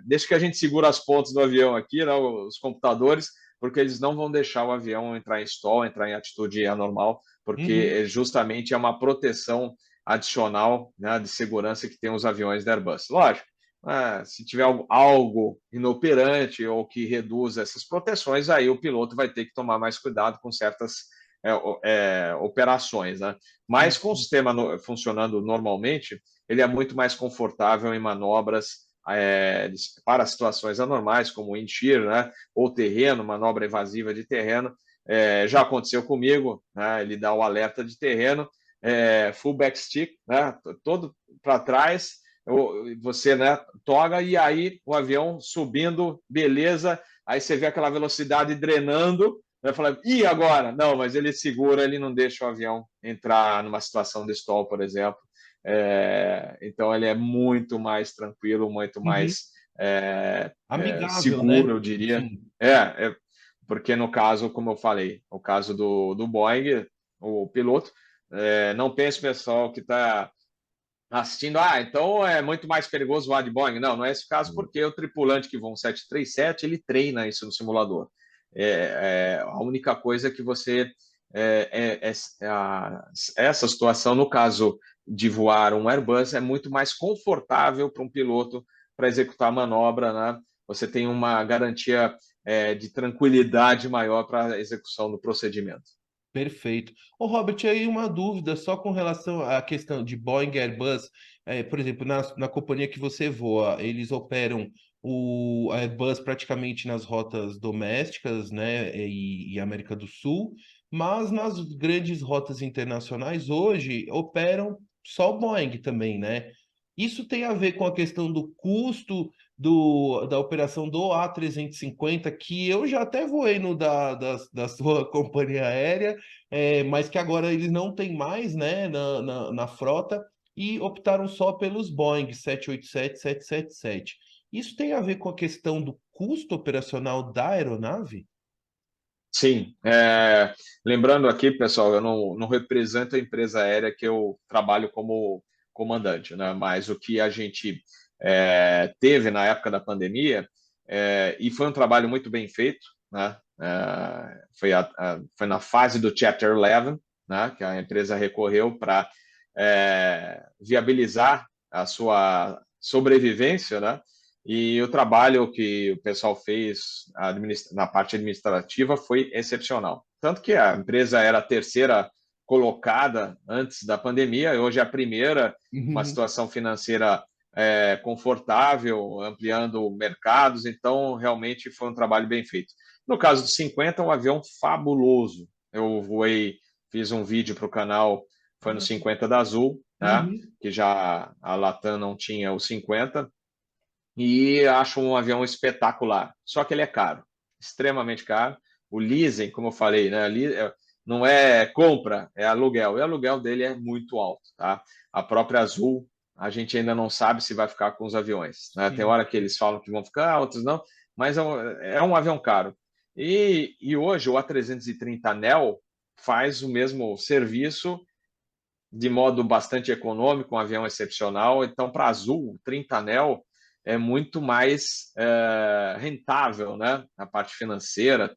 deixa que a gente segura as pontas do avião aqui, né, os computadores, porque eles não vão deixar o avião entrar em stall, entrar em atitude anormal, Uhum. porque justamente é uma proteção adicional, né, de segurança que tem os aviões da Airbus. Lógico, se tiver algo inoperante ou que reduza essas proteções, aí o piloto vai ter que tomar mais cuidado com certas operações, né? Mas Sim, com o sim. sistema funcionando normalmente, ele é muito mais confortável em manobras para situações anormais, como wind shear, né? Ou terreno, manobra evasiva de terreno. Já aconteceu comigo, né? Ele dá o alerta de terreno, full backstick, né? Todo para trás, você, né, toga e aí o avião subindo, beleza, aí você vê aquela velocidade drenando, vai falar, e agora? Não, mas ele segura, ele não deixa o avião entrar numa situação de stall, por exemplo. Então ele é muito mais tranquilo, muito Uhum. mais Amigável, né? seguro, eu diria. Sim. Porque no caso, como eu falei, o caso do Boeing, o piloto, não pense, pessoal, que está assistindo, então é muito mais perigoso voar de Boeing. Não, não é esse o caso, porque o tripulante que voa um 737, ele treina isso no simulador. A única coisa que você essa situação, no caso de voar um Airbus, é muito mais confortável para um piloto para executar a manobra, né? Você tem uma garantia de tranquilidade maior para a execução do procedimento. Perfeito. Ô, Robert, aí uma dúvida só com relação à questão de Boeing e Airbus. Por exemplo, na companhia que você voa, eles operam o Airbus praticamente nas rotas domésticas, né, e América do Sul, mas nas grandes rotas internacionais hoje operam só o Boeing também, né? Isso tem a ver com a questão do custo da operação do A350, que eu já até voei no da sua companhia aérea, mas que agora eles não têm mais, né, na frota, e optaram só pelos Boeing 787, 777. Isso tem a ver com a questão do custo operacional da aeronave? Sim, lembrando aqui, pessoal, eu não represento a empresa aérea que eu trabalho como comandante, né? Mas o que a gente teve na época da pandemia, e foi um trabalho muito bem feito, né? Foi na fase do Chapter 11, né? Que a empresa recorreu para viabilizar a sua sobrevivência, né? E o trabalho que o pessoal fez na parte administrativa foi excepcional. Tanto que a empresa era a terceira colocada antes da pandemia, e hoje é a primeira, uma Uhum. situação financeira confortável, ampliando mercados, então realmente foi um trabalho bem feito. No caso do 50, um avião fabuloso. Eu voei, fiz um vídeo para o canal, foi no 50 da Azul, né? Uhum. Que já a Latam não tinha o 50, e acho um avião espetacular. Só que ele é caro, extremamente caro. O leasing, como eu falei, né, não é compra, é aluguel. E o aluguel dele é muito alto, tá? A própria Azul, a gente ainda não sabe se vai ficar com os aviões, né? Tem Sim. hora que eles falam que vão ficar, outros não, mas é um avião caro. E hoje o A330neo faz o mesmo serviço de modo bastante econômico, um avião excepcional. Então, para a Azul, o 30 Neo é muito mais rentável, né? A parte financeira,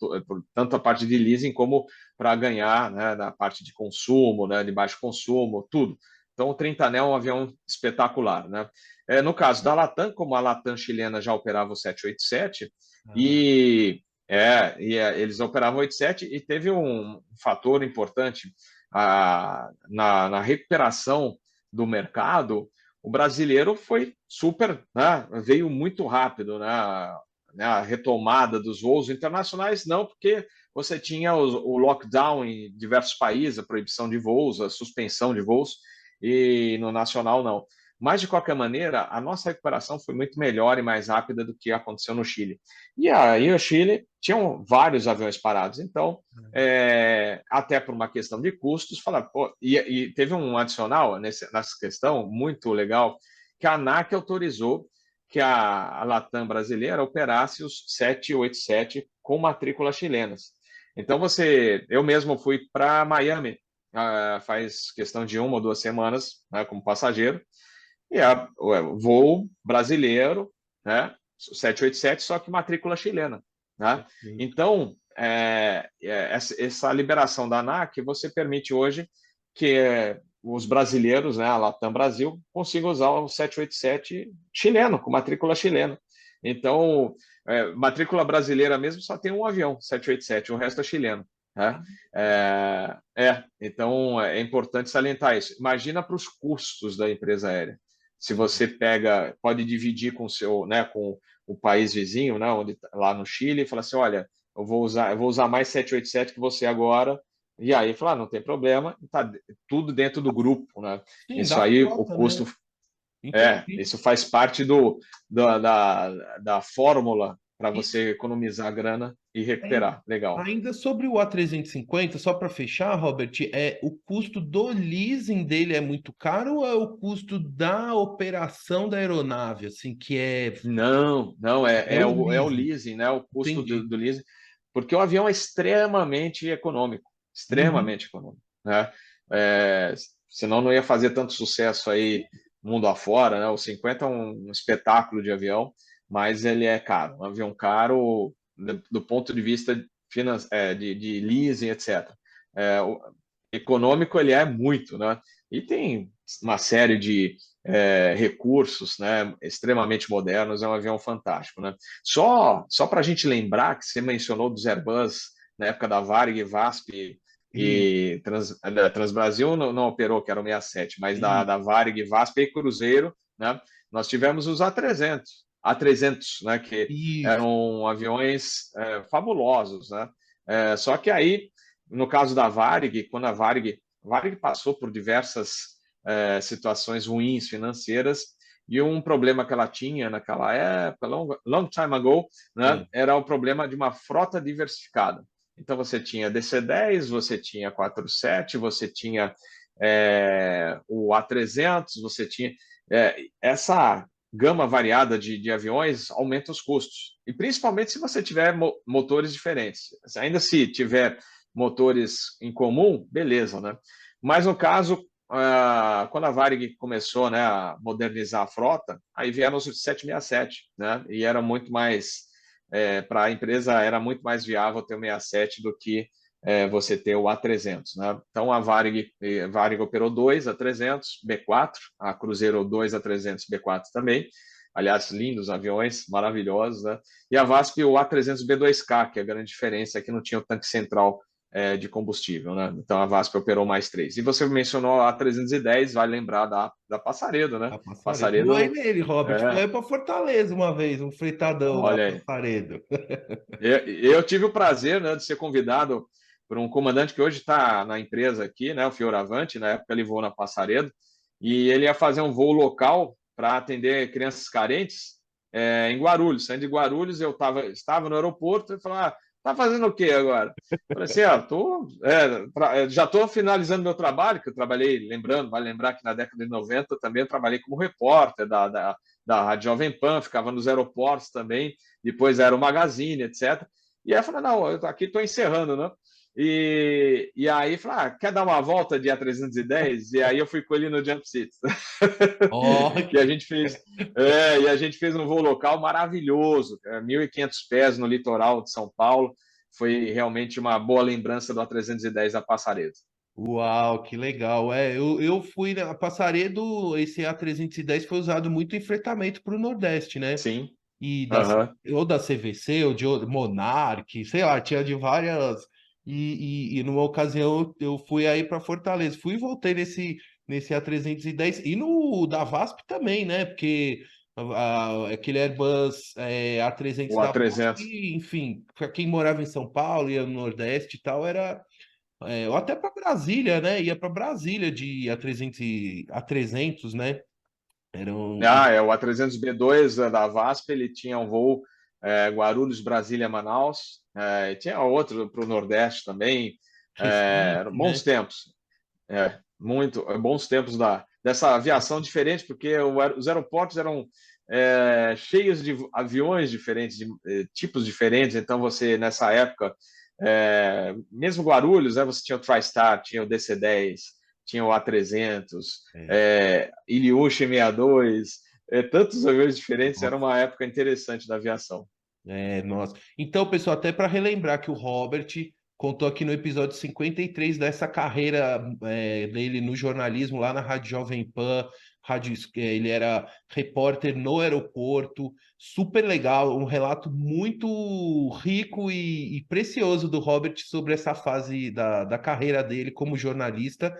tanto a parte de leasing como para ganhar, né? Na parte de consumo, né? De baixo consumo, tudo. Então, o 30 Neo é um avião espetacular, né? No caso da Latam, como a Latam chilena já operava o 787, Ah, e, eles operavam o 87, e teve um fator importante na recuperação do mercado. O brasileiro foi super, né? Veio muito rápido, né? A retomada dos voos internacionais, não, porque você tinha o lockdown em diversos países, a proibição de voos, a suspensão de voos, e no nacional não. Mas, de qualquer maneira, a nossa recuperação foi muito melhor e mais rápida do que aconteceu no Chile. E aí, o Chile tinham vários aviões parados. Então, até por uma questão de custos, falar, pô, e teve um adicional nessa questão muito legal, que a ANAC autorizou que a Latam brasileira operasse os 787 com matrículas chilenas. Então, eu mesmo fui para Miami, faz questão de 1 ou 2 semanas, né, como passageiro, e o voo brasileiro, né, 787, só que matrícula chilena, né? perfeito. Então, essa liberação da ANAC, você permite hoje que os brasileiros, né, a Latam Brasil, consigam usar o 787 chileno, com matrícula chilena. Então, matrícula brasileira mesmo só tem um avião, 787, o resto é chileno. Né? Então é importante salientar isso. Imagina para os custos da empresa aérea. Se Sim. você pode dividir com né, com o país vizinho, né, lá no Chile, e fala assim, olha, eu vou usar mais 787 que você agora, e aí fala, não tem problema, está tudo dentro do grupo, né? Sim, Isso dá aí, o frota, né? custo, Entendi. isso faz parte da fórmula para você economizar grana e Ai- recuperar. Legal. Ainda sobre o A350, só para fechar, Robert, o custo do leasing dele é muito caro ou é o custo da operação da aeronave, assim, que Não, não, é o é o leasing? leasing, né? O custo Entendi. do leasing, porque o avião é Uhum. extremamente econômico, né? É, Senão não ia fazer tanto sucesso aí mundo afora, né? O 50 é um espetáculo de avião, mas ele é caro, um avião caro do ponto de vista de leasing, etc. econômico ele é muito, né? E tem uma série de recursos, né, extremamente modernos, é um avião fantástico, né? Só para a gente lembrar que você mencionou dos Airbus na época da Varig, VASP E, e Transbrasil não operou, que era o 67, mas e, da Varig, VASP e Cruzeiro, né? Nós tivemos os A300, né, que isso. eram aviões fabulosos, né? Só que aí, no caso da Varig, quando a Varig passou por diversas situações ruins financeiras, e um problema que ela tinha naquela época, long time ago, né, É. era o problema de uma frota diversificada. Então você tinha DC-10, você tinha 47, você tinha o A300, você tinha essa gama variada de aviões aumenta os custos. E principalmente se você tiver motores diferentes. Ainda se tiver motores em comum, beleza, né? Mas no caso, quando a Varig começou, né, a modernizar a frota, aí vieram os 767, né? E era muito mais, para a empresa, era muito mais viável ter o 67 do que você ter o A300, né? Então a Varig operou dois A300 B4, a Cruzeiro 2 A300 B4 também. Aliás, lindos aviões, maravilhosos, né? E a VASP o A300 B2K, que é a grande diferença é que não tinha o tanque central de combustível, né? Então a VASP operou mais três. E você mencionou a 310, vale lembrar da Passaredo, né? A Passaredo. Pulei Passaredo, nele, Robert. é, Foi para Fortaleza uma vez, um fretadão lá, olha aí. Passaredo. Eu tive o prazer, né, de ser convidado por um comandante que hoje está na empresa aqui, né, o Fioravante, na época ele voou na Passaredo, e ele ia fazer um voo local para atender crianças carentes em Guarulhos. Saindo de Guarulhos, estava no aeroporto e falou: tá fazendo o quê agora? Eu falei assim: já estou finalizando meu trabalho, que eu trabalhei, vale lembrar que na década de 90 também eu trabalhei como repórter da Rádio Jovem Pan, ficava nos aeroportos também, depois era o Magazine, etc. E aí eu falei: não, eu aqui estou encerrando, né? E aí, falei: quer dar uma volta de A310? E aí eu fui com ele no Jump Seats. Ó, e a gente fez um voo local maravilhoso, 1.500 pés no litoral de São Paulo. Foi realmente uma boa lembrança do A310 da Passaredo. uau, que legal. Eu fui na Passaredo, esse A310 foi usado muito em fretamento para o Nordeste, né? Sim. E Aham. ou da CVC, ou de Monarch, sei lá, tinha de várias. E numa ocasião eu fui aí para Fortaleza, fui e voltei nesse A310 e no da VASP também, né? Porque aquele Airbus A300 O da VASP, A300. enfim, para quem morava em São Paulo, ia no Nordeste e tal, ou até para Brasília, né? Ia para Brasília de A300, né? Eram. O A300B2 da VASP, ele tinha um voo Guarulhos, Brasília, Manaus. E tinha outro para o Nordeste também. Recife, Eram bons né? tempos. Muito bons tempos dessa aviação diferente, porque os aeroportos eram cheios de aviões diferentes, de tipos diferentes. Então, você, nessa época, mesmo Guarulhos, né, você tinha o TriStar, tinha o DC-10, tinha o A300, É, Ilyushin 62, tantos aviões diferentes. Era nossa. uma época interessante da aviação. Nossa. Então, pessoal, até para relembrar que o Robert contou aqui no episódio 53 dessa carreira dele no jornalismo lá na Rádio Jovem Pan, ele era repórter no aeroporto, super legal, um relato muito rico e precioso do Robert sobre essa fase da carreira dele como jornalista.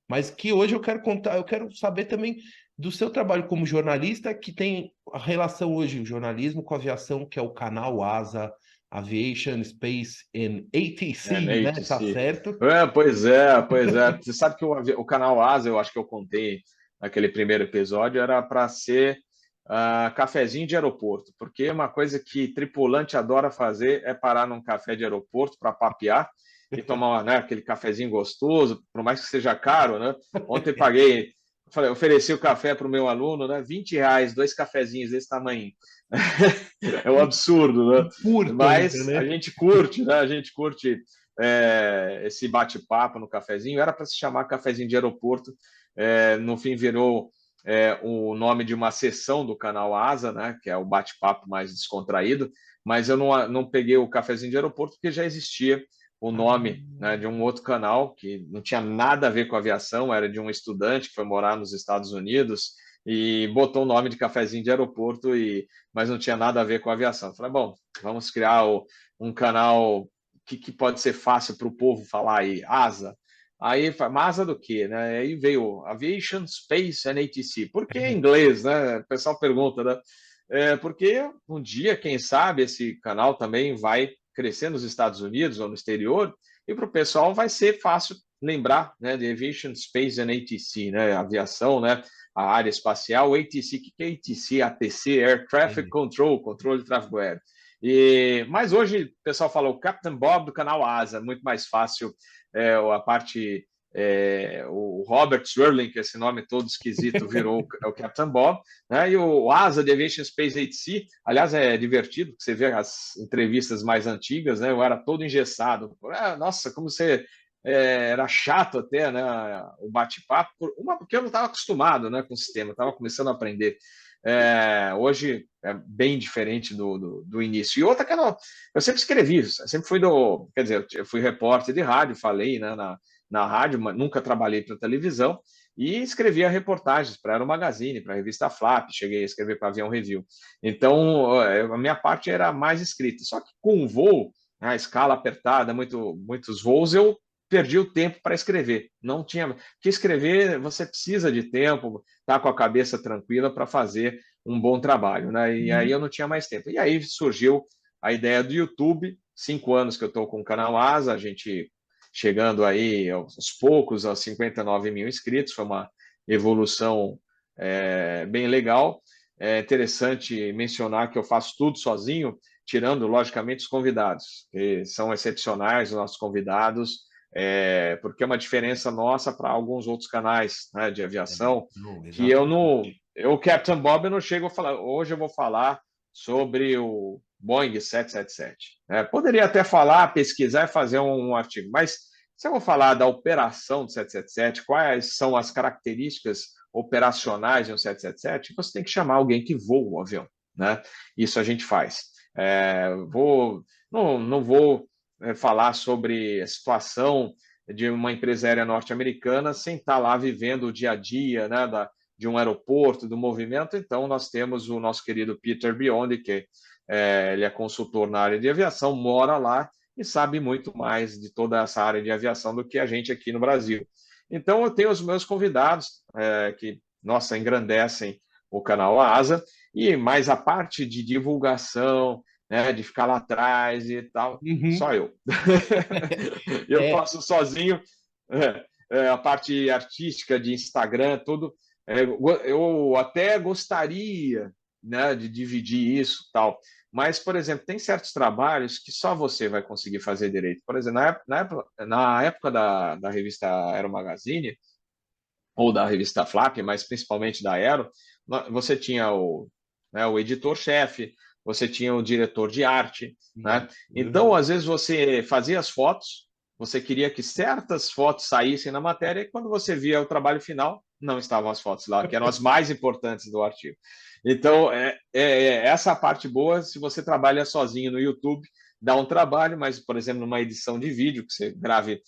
Mas que hoje eu quero contar, eu quero saber também do seu trabalho como jornalista, que tem a relação hoje, o jornalismo com a aviação, que é o canal ASA, Aviation, Space and Na ATC, né? Tá ATC. certo? Pois é, pois é. Você sabe que o canal Asa, eu acho que eu contei naquele primeiro episódio, era para ser cafezinho de aeroporto, porque uma coisa que tripulante adora fazer é parar num café de aeroporto para papear e tomar, né, aquele cafezinho gostoso, por mais que seja caro, né? Ontem paguei, ofereci o café para o meu aluno, né? R$ 20, dois cafezinhos desse tamanho. É um absurdo, né? Curto ainda, Mas a né? gente curte, né? A gente curte esse bate-papo no cafezinho. Era para se chamar cafezinho de aeroporto. No fim virou o nome de uma seção do canal Asa, né? Que é o bate-papo mais descontraído. Mas eu não peguei o cafezinho de aeroporto porque já existia o Ah, nome, né, de um outro canal que não tinha nada a ver com aviação, era de um estudante que foi morar nos Estados Unidos e botou o nome de cafezinho de aeroporto, mas não tinha nada a ver com aviação. Eu falei, bom, vamos criar um canal que pode ser fácil para o povo falar aí, ASA. Aí, mas asa do quê, né? Aí veio Aviation, Space and ATC. Por que em inglês, né? O pessoal pergunta, né? Porque um dia, quem sabe, esse canal também vai crescer nos Estados Unidos ou no exterior, e para o pessoal vai ser fácil lembrar, né, de Aviation, Space and ATC, né, aviação, né, a área espacial, ATC, o que é ATC? ATC, Air Traffic entendi. Control, controle de tráfego aéreo. Mas hoje o pessoal fala o Captain Bob do canal ASA, muito mais fácil, a parte o Robert Swirling, que esse nome todo esquisito, virou o Captain Bob, né? E o ASA de Aviation Space ATC, aliás, é divertido, porque você vê as entrevistas mais antigas, né? Eu era todo engessado. Nossa, como você era chato até, né? O bate-papo, porque eu não estava acostumado, né, com o sistema, estava começando a aprender. Hoje é bem diferente do início. E outra que eu sempre escrevi, eu sempre fui quer dizer, eu fui repórter de rádio, falei, né, na rádio, mas nunca trabalhei para televisão, e escrevia reportagens para Aero Magazine, para a revista Flap, cheguei a escrever para Avião Review. Então, a minha parte era mais escrita. Só que com o voo, a escala apertada, muitos voos, eu perdi o tempo para escrever. Não tinha. Porque escrever, você precisa de tempo, tá com a cabeça tranquila para fazer um bom trabalho, né? E aí eu não tinha mais tempo. E aí surgiu a ideia do YouTube, 5 anos que eu estou com o canal Asa, a gente chegando aí aos poucos aos 59 mil inscritos, foi uma evolução bem legal. É interessante mencionar que eu faço tudo sozinho, tirando, logicamente, os convidados, que são excepcionais, os nossos convidados, porque é uma diferença nossa para alguns outros canais, né, de aviação, Não, que eu exatamente. não. Eu, Captain Bob, eu não chego a falar. Hoje eu vou falar sobre o Boeing 777. Poderia até falar, pesquisar e fazer um artigo, mas se eu vou falar da operação do 777, quais são as características operacionais de um 777, você tem que chamar alguém que voa o avião, né? Isso a gente faz. Não vou falar sobre a situação de uma empresa aérea norte-americana sem estar lá vivendo o dia a dia, né, de um aeroporto, do movimento. Então, nós temos o nosso querido Peter Biondi, que ele é consultor na área de aviação, mora lá e sabe muito mais de toda essa área de aviação do que a gente aqui no Brasil. Então, eu tenho os meus convidados que, nossa, engrandecem o canal ASA, e mais a parte de divulgação, né, de ficar lá atrás e tal, Uhum. só eu. Eu É, faço sozinho a parte artística de Instagram, tudo. Eu até gostaria, né, de dividir isso tal, mas, por exemplo, tem certos trabalhos que só você vai conseguir fazer direito. Por exemplo, na época da revista Aero Magazine, ou da revista Flap, mas principalmente da Aero, você tinha o editor-chefe, você tinha o diretor de arte, né? Então, uhum. às vezes, você fazia as fotos, você queria que certas fotos saíssem na matéria, e quando você via o trabalho final, não estavam as fotos lá, que eram as mais importantes do artigo. Então, essa parte boa, se você trabalha sozinho no YouTube, dá um trabalho, mas, por exemplo, numa edição de vídeo, que você grave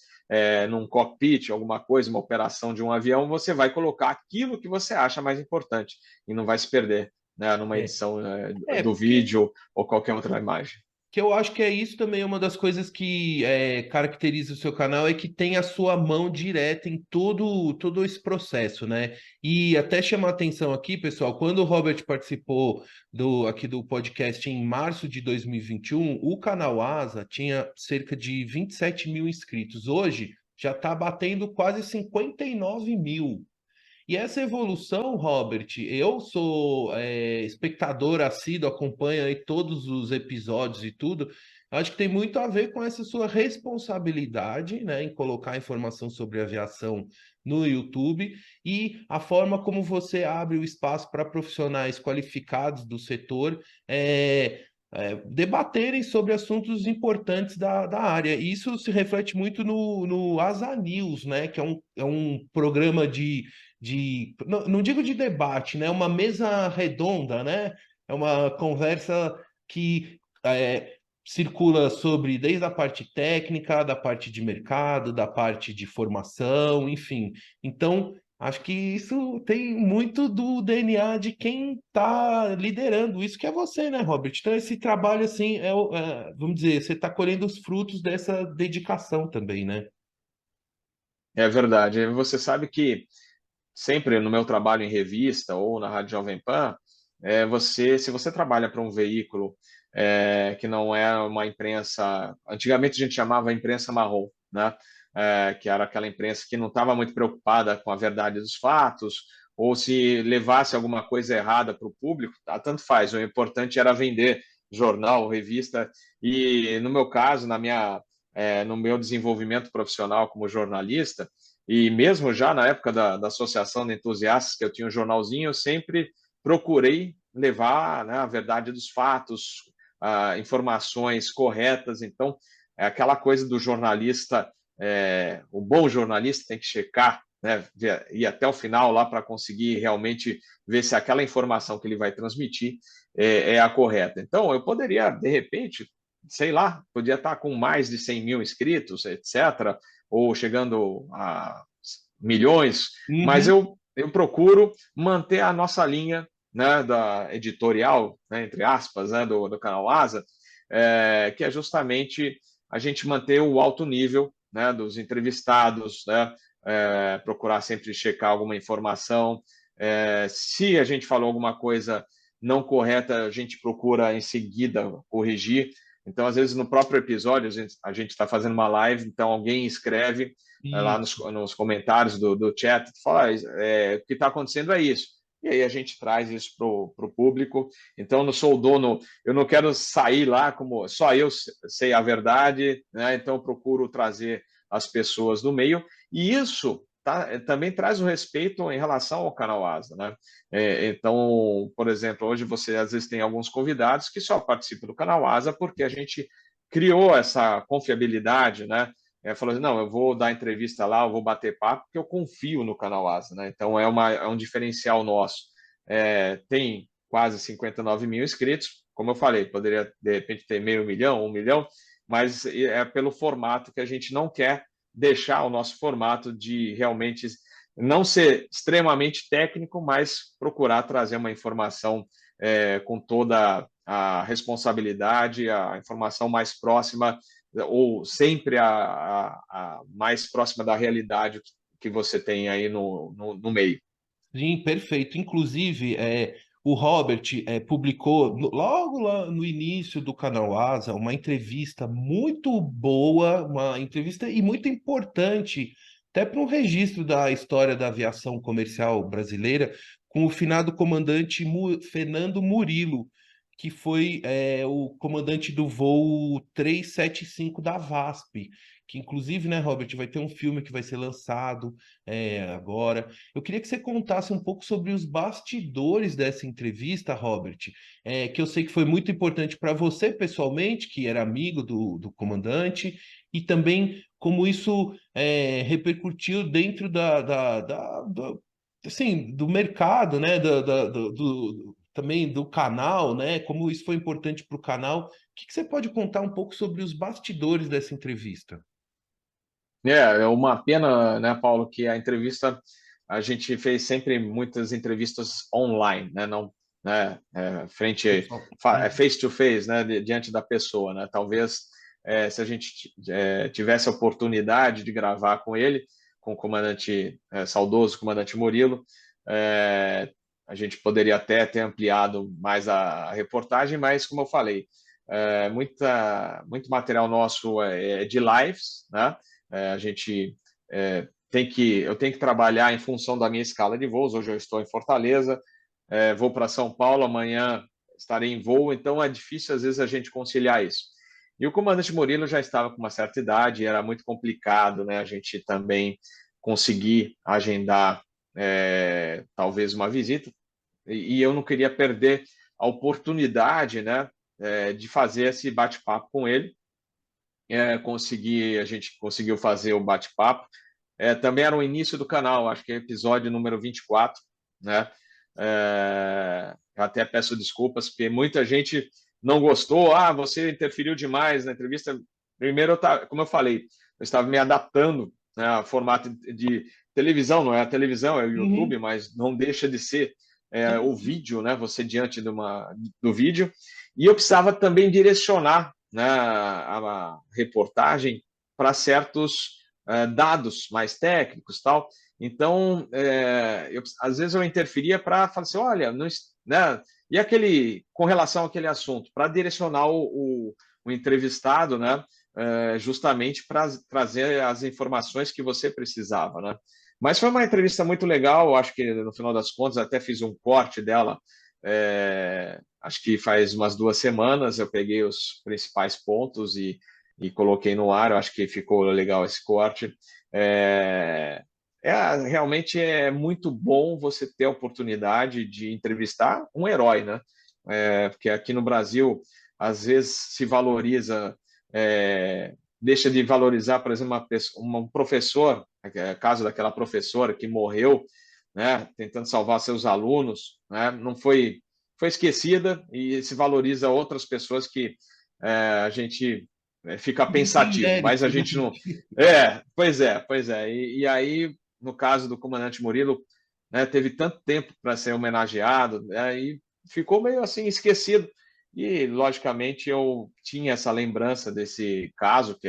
num cockpit, alguma coisa, uma operação de um avião, você vai colocar aquilo que você acha mais importante e não vai se perder, né, numa É, edição do porque vídeo ou qualquer outra imagem. que eu acho que é isso também, uma das coisas que caracteriza o seu canal é que tem a sua mão direta em todo esse processo, né? E até chamar atenção aqui, pessoal, quando o Robert participou aqui do podcast em março de 2021, o canal Asa tinha cerca de 27 mil inscritos. Hoje já está batendo quase 59 mil. E essa evolução, Robert, eu sou espectador assíduo, acompanho aí todos os episódios e tudo. Acho que tem muito a ver com essa sua responsabilidade, né, em colocar informação sobre aviação no YouTube e a forma como você abre o espaço para profissionais qualificados do setor debaterem sobre assuntos importantes da área. E isso se reflete muito no Asa News, né, que é um programa não digo de debate, né? Uma mesa redonda, né? É uma conversa que circula sobre desde a parte técnica, da parte de mercado, da parte de formação, enfim. Então, acho que isso tem muito do DNA de quem está liderando isso, que é você, né, Robert? Então, esse trabalho, assim, vamos dizer, você está colhendo os frutos dessa dedicação também, né? É verdade. Você sabe que sempre no meu trabalho em revista ou na Rádio Jovem Pan, se você trabalha para um veículo que não é uma imprensa, antigamente a gente chamava imprensa marrom, né? Que era aquela imprensa que não estava muito preocupada com a verdade dos fatos, ou se levasse alguma coisa errada para o público, tanto faz. O importante era vender jornal, revista. E no meu caso, no meu desenvolvimento profissional como jornalista, e mesmo já na época da Associação de Entusiastas, que eu tinha um jornalzinho, eu sempre procurei levar, né, a verdade dos fatos, informações corretas. Então, é aquela coisa do jornalista, o bom jornalista tem que checar, né, ir até o final lá para conseguir realmente ver se aquela informação que ele vai transmitir é a correta. Então, eu poderia, de repente, sei lá, podia estar com mais de 100 mil inscritos, etc., ou chegando a milhões, mas Uhum. eu procuro manter a nossa linha, né, da editorial, né, entre aspas, né, do canal Asa, que é justamente a gente manter o alto nível, né, dos entrevistados, né, procurar sempre checar alguma informação. Se a gente falou alguma coisa não correta, a gente procura em seguida corrigir. Então, às vezes, no próprio episódio, a gente está fazendo uma live, então alguém escreve lá Isso. nos comentários do chat, fala, o que está acontecendo é isso. E aí a gente traz isso para o público. Então, eu não sou o dono, eu não quero sair lá como só eu sei a verdade, né? Então, eu procuro trazer as pessoas do meio. E isso também traz o respeito em relação ao canal Asa, né? Então, por exemplo, hoje você às vezes tem alguns convidados que só participam do canal Asa porque a gente criou essa confiabilidade, né? Falou assim, não, eu vou dar entrevista lá, eu vou bater papo, porque eu confio no canal Asa, né? Então é um diferencial nosso. Tem quase 59 mil inscritos, como eu falei, poderia de repente ter meio milhão, 1 milhão, mas é pelo formato que a gente não quer deixar o nosso formato de realmente não ser extremamente técnico, mas procurar trazer uma informação com toda a responsabilidade, a informação mais próxima ou sempre a mais próxima da realidade que você tem aí no meio. Sim, perfeito. Inclusive, o Robert publicou logo lá no início do canal Asa uma entrevista muito boa, uma entrevista e muito importante, até para um registro da história da aviação comercial brasileira, com o finado comandante Fernando Murilo, que foi o comandante do voo 375 da VASP, que inclusive, né, Robert, vai ter um filme que vai ser lançado agora. Eu queria que você contasse um pouco sobre os bastidores dessa entrevista, Robert, que eu sei que foi muito importante para você pessoalmente, que era amigo do comandante, e também como isso repercutiu dentro assim, do mercado, né? Também do canal, né? Como isso foi importante para o canal. O que que você pode contar um pouco sobre os bastidores dessa entrevista? É uma pena, né, Paulo, que a entrevista, a gente fez sempre muitas entrevistas online, né, não, né, Pessoal. face to face, né, diante da pessoa, né, talvez se a gente tivesse a oportunidade de gravar com ele, com o comandante, saudoso comandante Murilo, é, a gente poderia até ter ampliado mais a reportagem, mas como eu falei, muito material nosso é de lives, né, a gente eu tenho que trabalhar em função da minha escala de voos. Hoje eu estou em Fortaleza, vou para São Paulo, amanhã estarei em voo, então é difícil às vezes a gente conciliar isso. E o comandante Murilo já estava com uma certa idade, era muito complicado, né? A gente também conseguir agendar talvez uma visita, e eu não queria perder a oportunidade, né, de fazer esse bate-papo com ele. A gente conseguiu fazer o bate-papo. Também era o início do canal, acho que é episódio número 24, né? Eu até peço desculpas, porque muita gente não gostou, você interferiu demais na entrevista. Primeiro, como eu falei, eu estava me adaptando, né, ao formato de televisão, não é a televisão, é o YouTube, Uhum. mas não deixa de ser Sim, o sim. vídeo, né, você diante do vídeo, e eu precisava também direcionar, né, a reportagem para certos dados mais técnicos, tal. Então, às vezes eu interferia para falar assim, olha, não, né, e com relação àquele assunto, para direcionar o entrevistado, né, justamente para trazer as informações que você precisava, né? Mas foi uma entrevista muito legal, acho que no final das contas até fiz um corte dela, acho que faz umas 2 semanas eu peguei os principais pontos e coloquei no ar, eu acho que ficou legal esse corte. É, realmente é muito bom você ter a oportunidade de entrevistar um herói, né? Porque aqui no Brasil, às vezes se valoriza, deixa de valorizar, por exemplo, um professor, caso daquela professora que morreu, né, tentando salvar seus alunos, né, não foi esquecida e se valoriza outras pessoas que a gente fica Não tem pensativo, mas a mérito, né? gente não. Pois é. E aí, no caso do comandante Murilo, né, teve tanto tempo para ser homenageado, né, e ficou meio assim esquecido. E, logicamente, eu tinha essa lembrança desse caso, que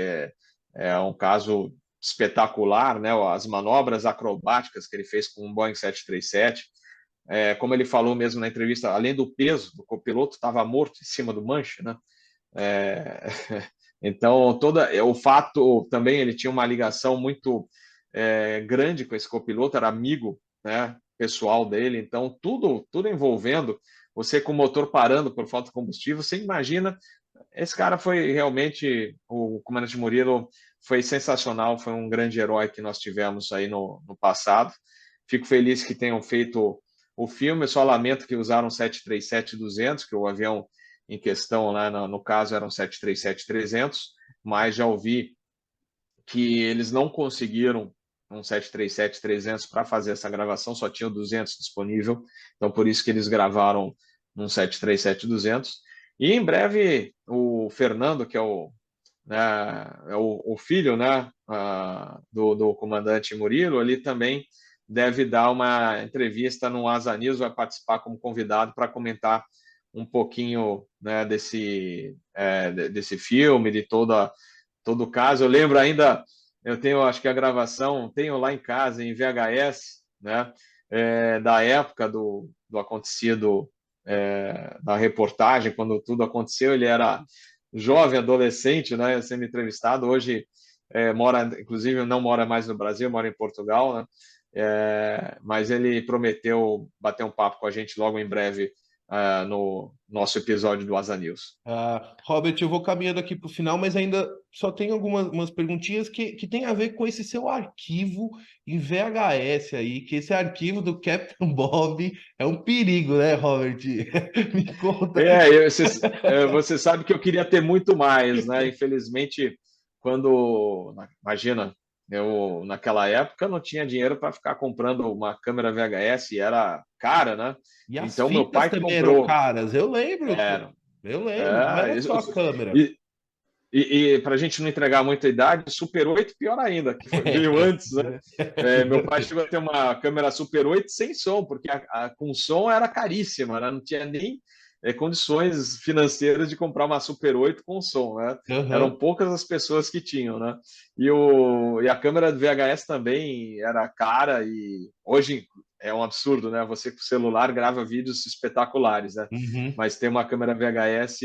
é um caso espetacular, né? As manobras acrobáticas que ele fez com o Boeing 737. Como ele falou mesmo na entrevista, além do peso, o copiloto estava morto em cima do manche, né? É, então, o fato também, ele tinha uma ligação muito grande com esse copiloto, era amigo, né, pessoal dele, então tudo envolvendo, você com o motor parando por falta de combustível, você imagina, esse cara foi realmente, o comandante Murilo foi sensacional, foi um grande herói que nós tivemos aí no passado. Fico feliz que tenham feito o filme, eu só lamento que usaram 737-200, que o avião em questão, lá no caso, eram 737-300, mas já ouvi que eles não conseguiram um 737-300 para fazer essa gravação, só tinha o 200 disponível, então por isso que eles gravaram um 737-200. E em breve o Fernando, que né, o filho, né, do comandante Murilo, ele também deve dar uma entrevista no Asa News, vai participar como convidado para comentar um pouquinho, né, desse filme, de todo o caso. Eu lembro ainda, eu tenho, acho que a gravação, tenho lá em casa, em VHS, né, da época do acontecido, da reportagem, quando tudo aconteceu, ele era jovem, adolescente, né, sendo entrevistado. Hoje inclusive não mora mais no Brasil, mora em Portugal, né? Mas ele prometeu bater um papo com a gente logo em breve no nosso episódio do Asa News. Robert, eu vou caminhando aqui para o final, mas ainda só tem algumas umas perguntinhas que tem a ver com esse seu arquivo em VHS aí, que esse arquivo do Captain Bob é um perigo, né, Robert? Me conta. Você sabe que eu queria ter muito mais, né? Infelizmente, imagina, eu naquela época não tinha dinheiro para ficar comprando uma câmera VHS, e era cara, né? E as Então meu fitas pai também eram comprou. caras, eu lembro, Era, eu lembro, não era só a câmera. e, e para a gente não entregar muita idade, Super 8 pior ainda, que veio antes, né? Meu pai chegou a ter uma câmera Super 8 sem som, porque com som era caríssima, né? Não tinha nem condições financeiras de comprar uma Super 8 com som, né? Eram Aham. poucas as pessoas que tinham, né? E a câmera do VHS também era cara, e hoje é um absurdo, né? Você com o celular grava vídeos espetaculares, né? Uhum. Mas ter uma câmera VHS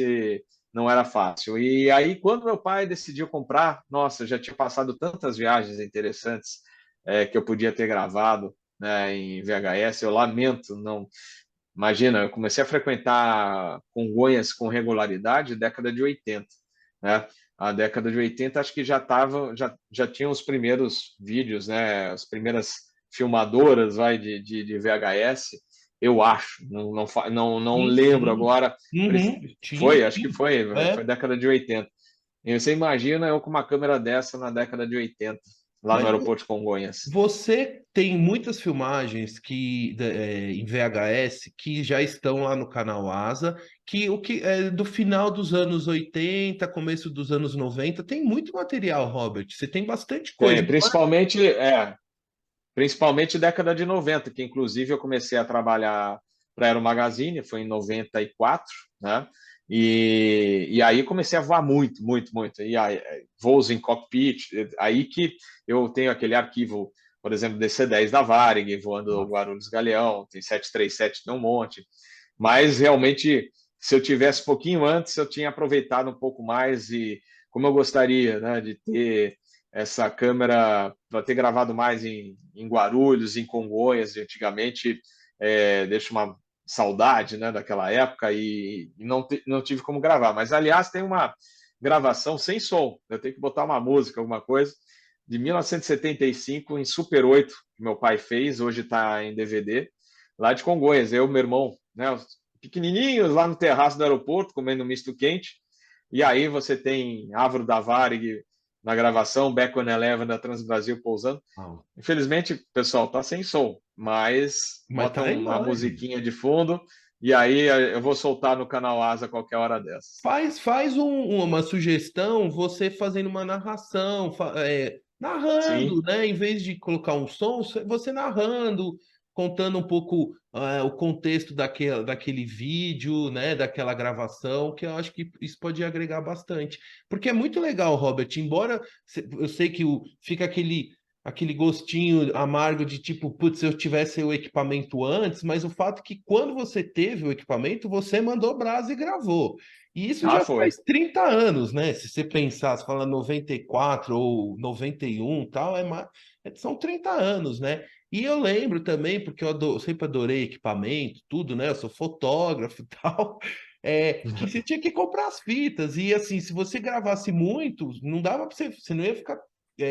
não era fácil. E aí, quando meu pai decidiu comprar, nossa, já tinha passado tantas viagens interessantes que eu podia ter gravado, né, em VHS. Eu lamento, não. Imagina, eu comecei a frequentar Congonhas com regularidade década de 80, né? A década de 80 acho que já tinha os primeiros vídeos, né? As primeiras filmadoras, de VHS, eu acho, não Sim, lembro sim. agora. Uhum. Tinha, Foi, acho que tinha. foi É. década de 80. E você imagina eu com uma câmera dessa na década de 80. lá no Mas aeroporto de Congonhas. você tem muitas filmagens em VHS que já estão lá no canal Asa, que o que é do final dos anos 80, começo dos anos 90, tem muito material, Robert. Você tem bastante coisa. Tem, principalmente década de 90, que inclusive eu comecei a trabalhar para a Aero Magazine, foi em 94, né? E aí comecei a voar muito, muito, muito. E aí, voos em cockpit, aí que eu tenho aquele arquivo, por exemplo, DC-10 da Varig, voando o Nossa. Guarulhos Galeão, tem 737, tem um monte. Mas realmente, se eu tivesse um pouquinho antes, eu tinha aproveitado um pouco mais e como eu gostaria, né, de ter essa câmera para ter gravado mais em Guarulhos, em Congonhas, antigamente, deixa uma saudade, né, daquela época e não tive como gravar. Mas, aliás, tem uma gravação sem som. Eu tenho que botar uma música, alguma coisa, de 1975 em Super 8, que meu pai fez, hoje está em DVD, lá de Congonhas. Eu, meu irmão, né, os pequenininhos lá no terraço do aeroporto, comendo misto quente. E aí você tem Álvaro da Varig na gravação, Back on Eleven da Transbrasil pousando. Uau. Infelizmente, pessoal, tá sem som, mas Mas bota tá na uma imagem. musiquinha de fundo e aí eu vou soltar no canal Asa qualquer hora dessas. Uma sugestão, você fazendo uma narração, narrando, Sim, né? Em vez de colocar um som, você narrando, contando um pouco o contexto daquele vídeo, né? Daquela gravação, que eu acho que isso pode agregar bastante. Porque é muito legal, Robert, embora eu sei que fica aquele gostinho amargo de tipo, putz, se eu tivesse o equipamento antes, mas o fato é que quando você teve o equipamento, você mandou brasa e gravou. E isso já faz foi. 30 anos, né? Se você pensar, se fala 94 ou 91, tal, são 30 anos, né? E eu lembro também, porque sempre adorei equipamento, tudo, né? Eu sou fotógrafo e tal, que você tinha que comprar as fitas. E assim, se você gravasse muito, não dava para você não ia ficar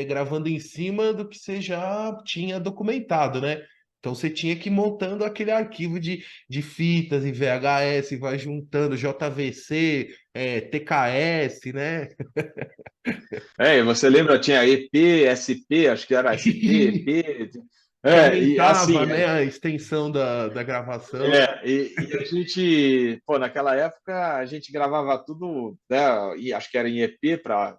gravando em cima do que você já tinha documentado, né? Então você tinha que ir montando aquele arquivo de fitas em VHS, vai juntando JVC, TKS, né? E você lembra, tinha EP, SP, acho que era SP, EP, Que e aumentava, assim, né, a extensão da gravação. e a gente, pô, naquela época a gente gravava tudo, né, e acho que era em EP para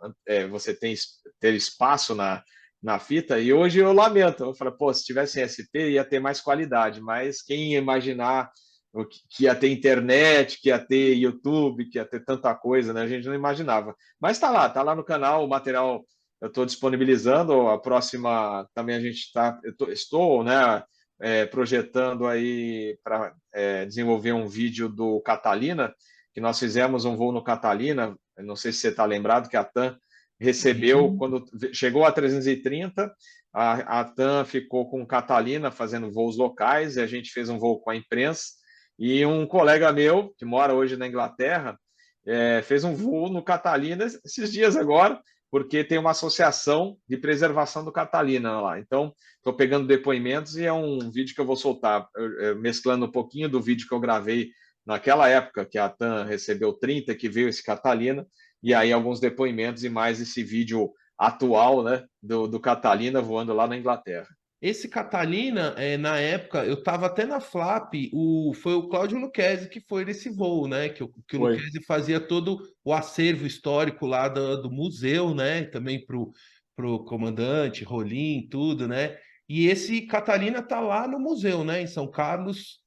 você ter espaço na fita, e hoje eu lamento, eu falo, pô, se tivesse em SP ia ter mais qualidade, mas quem ia imaginar que ia ter internet, que ia ter YouTube, que ia ter tanta coisa, né, a gente não imaginava. Mas tá lá no canal, o material eu estou disponibilizando, a próxima também a gente estou, né, projetando aí para desenvolver um vídeo do Catalina, que nós fizemos um voo no Catalina, não sei se você está lembrado, que a TAM recebeu, Sim. quando chegou a 330, a TAM ficou com o Catalina fazendo voos locais, e a gente fez um voo com a imprensa, e um colega meu, que mora hoje na Inglaterra, fez um voo no Catalina esses dias agora, porque tem uma associação de preservação do Catalina lá. Então, estou pegando depoimentos e é um vídeo que eu vou soltar, mesclando um pouquinho do vídeo que eu gravei naquela época que a TAM recebeu 30, que veio esse Catalina, e aí alguns depoimentos e mais esse vídeo atual, né, do Catalina voando lá na Inglaterra. Esse Catalina, na época, eu estava até na Flap, foi o Cláudio Lucchesi que foi nesse voo, né? Que o Foi. Lucchesi fazia todo o acervo histórico lá do museu, né? Também pro comandante, Rolim, tudo, né? E esse Catalina tá lá no museu, né? Em São Carlos,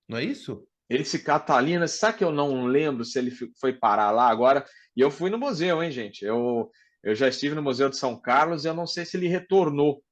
não é isso? Esse Catalina, sabe que eu não lembro se ele foi parar lá agora? E eu fui no museu, hein, gente? Eu já estive no Museu de São Carlos e eu não sei se ele retornou.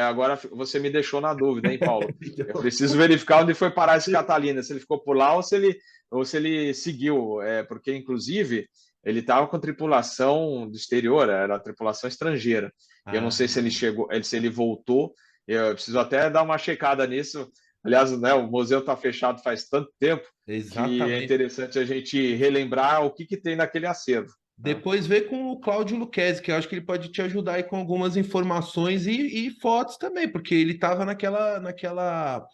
Agora você me deixou na dúvida, hein, Paulo? Eu Então, preciso verificar onde foi parar esse Catalina, se ele ficou por lá ou se ele seguiu. Porque, inclusive, ele estava com tripulação do exterior, era a tripulação estrangeira. Eu não sei se ele ah, chegou, se ele voltou. Eu preciso até dar uma checada nisso. Aliás, né, o museu está fechado faz tanto tempo que é exatamente. interessante a gente relembrar o que tem naquele acervo. Né? Depois vê com o Cláudio Lucchesi, que eu acho que ele pode te ajudar aí com algumas informações e fotos também, porque ele estava naquela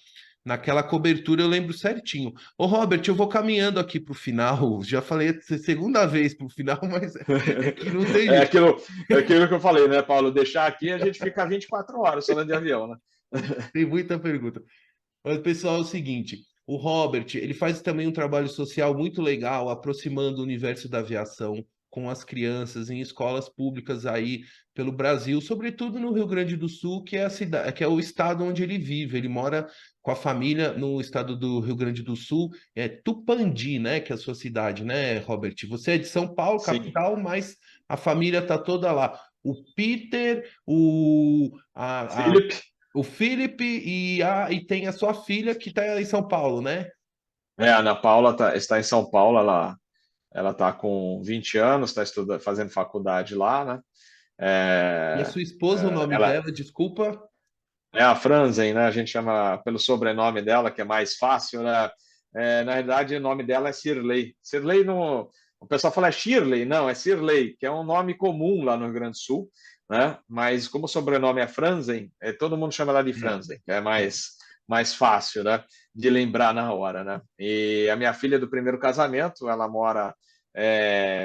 naquela cobertura eu lembro certinho. Ô, Robert, eu vou caminhando aqui para o final. Já falei a segunda vez para o final, mas é que não tem É jeito. aquilo, é aquilo que eu falei, né, Paulo? Deixar aqui, a gente fica 24 horas falando de avião, né? Tem muita pergunta. Mas, pessoal, é o seguinte, o Robert, ele faz também um trabalho social muito legal, aproximando o universo da aviação com as crianças em escolas públicas aí pelo Brasil, sobretudo no Rio Grande do Sul, que é a cidade, que é o estado onde ele vive. Ele mora com a família no estado do Rio Grande do Sul, é Tupandi, né, que é a sua cidade, né, Robert? Você é de São Paulo, Sim. capital, mas a família tá toda lá. O Peter, Felipe, o Felipe e tem a sua filha que está em São Paulo, né? a Ana Paula está em São Paulo, ela está com 20 anos, está estudando, fazendo faculdade lá, né? E a É, sua esposa, o nome ela dela, desculpa. é a Franzen, né? A gente chama pelo sobrenome dela, que é mais fácil, né? Na realidade, o nome dela é Cirlei. Cirlei, no, o pessoal fala Shirley, não, é Cirlei, que é um nome comum lá no Rio Grande do Sul, né? Mas como o sobrenome é Franzen, todo mundo chama ela de É, Franzen, que é é. mais fácil, né? De lembrar na hora, né? E a minha filha do primeiro casamento, ela mora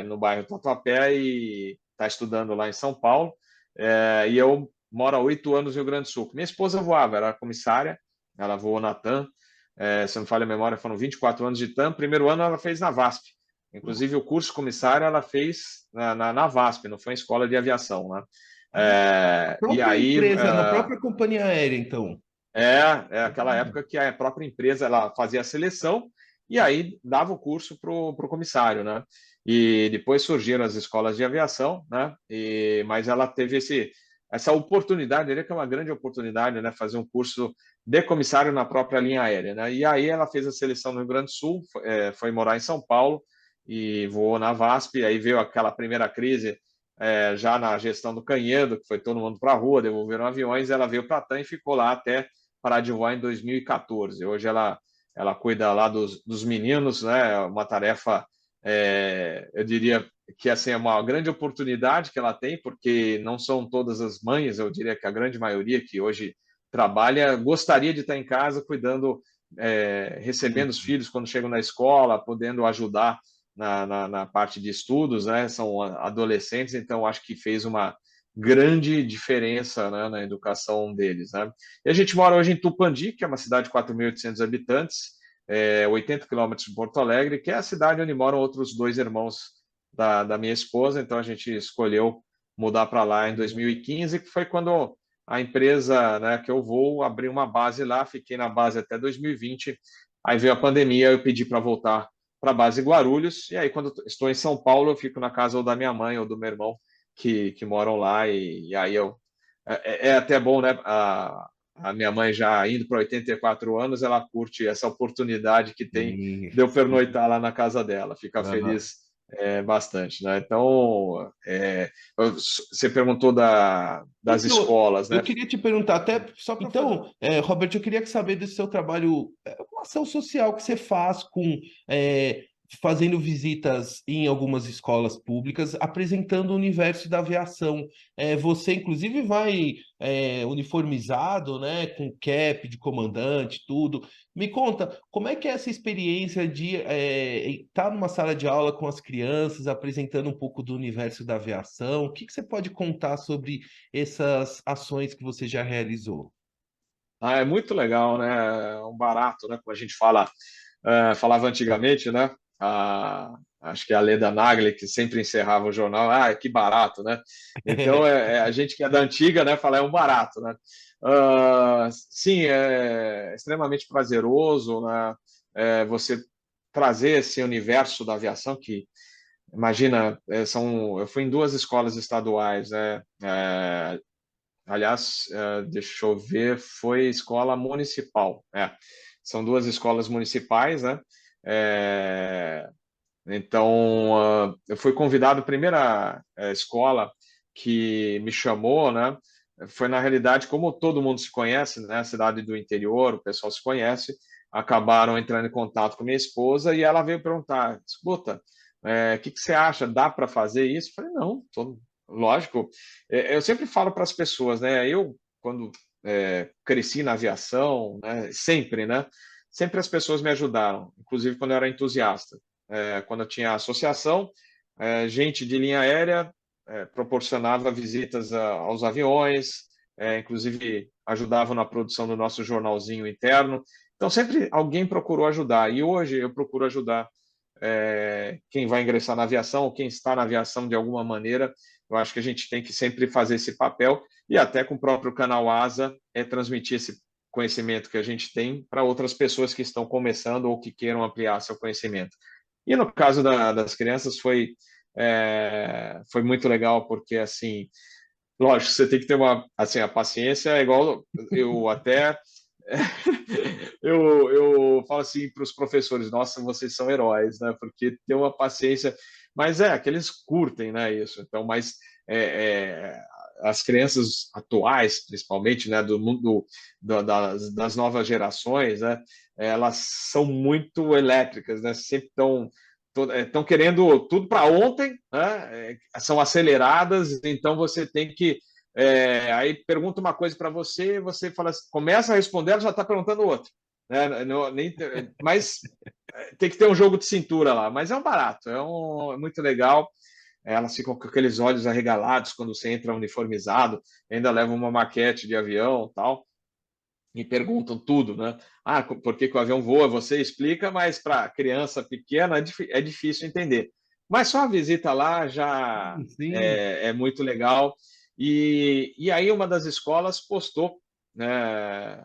no bairro Tatuapé e está estudando lá em São Paulo. E eu moro há 8 anos no Rio Grande do Sul. Minha esposa voava, era comissária, ela voou na TAM, se não me falha a memória, foram 24 anos de TAM. Primeiro ano ela fez na VASP. Inclusive, o curso comissário ela fez na VASP, não foi em escola de aviação, né? A E própria aí, empresa, na própria companhia aérea, então. é aquela época que a própria empresa ela fazia a seleção e aí dava o curso para o comissário, né? E depois surgiram as escolas de aviação, né? Mas ela teve essa oportunidade, ele que é uma grande oportunidade, né? Fazer um curso de comissário na própria linha aérea, né? E aí ela fez a seleção no Rio Grande do Sul, foi morar em São Paulo e voou na VASP. Aí veio aquela primeira crise já na gestão do Canhedo, que foi todo mundo para a rua, devolveram aviões, ela veio para a TAM e ficou lá até parar de voar em 2014. Hoje ela cuida lá dos meninos, né? Uma tarefa, eu diria que assim, é uma grande oportunidade que ela tem, porque não são todas as mães, eu diria que a grande maioria que hoje trabalha gostaria de estar em casa cuidando, recebendo os Uhum. filhos quando chegam na escola, podendo ajudar na parte de estudos, né? São adolescentes, então acho que fez uma grande diferença, né, na educação deles, né? E a gente mora hoje em Tupandi, que é uma cidade de 4.800 habitantes, 80 quilômetros de Porto Alegre, que é a cidade onde moram outros dois irmãos da minha esposa. Então a gente escolheu mudar para lá em 2015, que foi quando a empresa, né, que eu vou abriu uma base lá. Fiquei na base até 2020. Aí veio a pandemia, eu pedi para voltar para a base Guarulhos. E aí, quando estou em São Paulo, eu fico na casa ou da minha mãe ou do meu irmão que moram lá. E aí é até bom, né? A minha mãe já indo para 84 anos, ela curte essa oportunidade que tem Sim, de eu sim. pernoitar lá na casa dela, fica Aham. feliz bastante, né? Então, você perguntou das Então, escolas, eu né? queria te perguntar, até só para fazer. Então, Robert, eu queria saber do seu trabalho, uma ação social que você faz com fazendo visitas em algumas escolas públicas, apresentando o universo da aviação. Você, inclusive, vai uniformizado, né, com cap de comandante, tudo. Me conta, como é que é essa experiência de estar numa sala de aula com as crianças, apresentando um pouco do universo da aviação? O que que você pode contar sobre essas ações que você já realizou? Ah, é muito legal, né? É um barato, né? Como a gente falava antigamente, né? Acho que é a Leda Nagli que sempre encerrava o jornal, que barato, né? Então, a gente que é da antiga, né? Fala, é um barato, né? Sim, é extremamente prazeroso, né? Você trazer esse universo da aviação que, imagina, eu fui em duas escolas estaduais, né? Aliás, deixa eu ver, foi escola municipal. São duas escolas municipais, né? É, então, eu fui convidado, a primeira escola que me chamou, né? Foi, na realidade, como todo mundo se conhece, né? Cidade do interior, o pessoal se conhece, acabaram entrando em contato com minha esposa e ela veio perguntar: escuta, o que você acha? Dá para fazer isso? Eu falei: não, lógico. Eu sempre falo para as pessoas, né? Quando cresci na aviação, né? Sempre, né? Sempre as pessoas me ajudaram, inclusive quando eu era entusiasta. Quando eu tinha associação, gente de linha aérea proporcionava visitas aos aviões, inclusive ajudavam na produção do nosso jornalzinho interno. Então, sempre alguém procurou ajudar. E hoje eu procuro ajudar quem vai ingressar na aviação, ou quem está na aviação de alguma maneira. Eu acho que a gente tem que sempre fazer esse papel, e até com o próprio canal ASA, transmitir esse conhecimento que a gente tem para outras pessoas que estão começando ou que queiram ampliar seu conhecimento. E no caso das crianças foi muito legal, porque, assim, lógico, você tem que ter assim, a paciência é igual eu até eu falo assim para os professores, nossa, vocês são heróis, né? Porque tem uma paciência, mas que eles curtem, né? Isso. Então, mas as crianças atuais, principalmente, né? Do mundo das novas gerações, né? Elas são muito elétricas, né? Sempre estão querendo tudo para ontem, né? São aceleradas, então você tem que aí pergunta uma coisa para você, você fala, começa a responder, ela já está perguntando outra, né? Mas tem que ter um jogo de cintura lá, mas é um barato, é muito legal. Elas ficam com aqueles olhos arregalados quando você entra uniformizado, ainda levam uma maquete de avião, tal, e perguntam tudo, né? Por que o avião voa? Você explica, mas para criança pequena é difícil entender. Mas só a visita lá já Sim. é muito legal. E aí uma das escolas postou, né,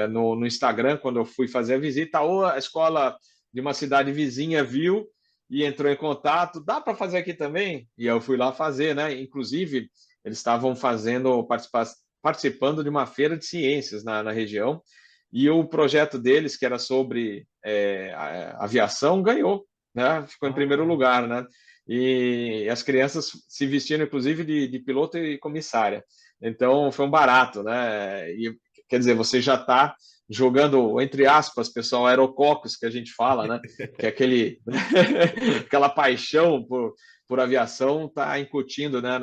no Instagram, quando eu fui fazer a visita, ou a escola de uma cidade vizinha viu e entrou em contato, dá para fazer aqui também? E eu fui lá fazer, né? Inclusive, eles estavam participando de uma feira de ciências na região, e o projeto deles, que era sobre aviação, ganhou, né? Ficou em primeiro Ah, lugar, né? E as crianças se vestiram, inclusive, de piloto e comissária. Então, foi um barato, né? E, quer dizer, você já está jogando, entre aspas, pessoal, aerococos, que a gente fala, né? Que é aquela paixão por aviação está incutindo, né,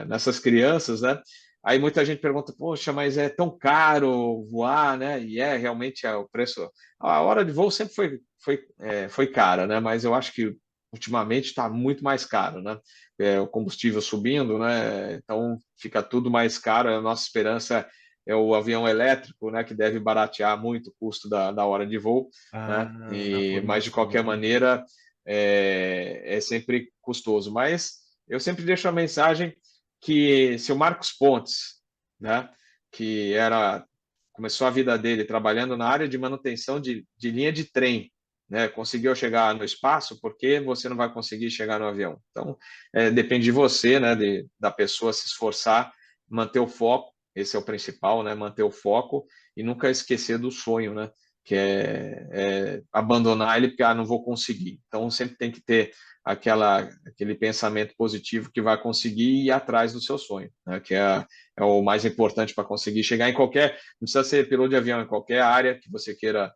nessas crianças, né? Aí muita gente pergunta, poxa, mas é tão caro voar, né? E realmente o preço. A hora de voo sempre foi cara, né? Mas eu acho que ultimamente está muito mais caro, né? O combustível subindo, né? Então fica tudo mais caro. A nossa esperança é o avião elétrico, né? Que deve baratear muito o custo da hora de voo, né? na Mas de formação, qualquer entendi. maneira é sempre custoso. Mas eu sempre deixo a mensagem que se o Marcos Pontes, né? Que começou a vida dele trabalhando na área de manutenção de linha de trem, né? Conseguiu chegar no espaço, porque você não vai conseguir chegar no avião. Então, depende de você, né? Da pessoa se esforçar, manter o foco, esse é o principal, né? Manter o foco e nunca esquecer do sonho, né? Que é abandonar ele porque não vou conseguir. Então, sempre tem que ter aquele pensamento positivo que vai conseguir ir atrás do seu sonho, né? Que é o mais importante para conseguir chegar em qualquer, não precisa ser piloto de avião, em qualquer área que você queira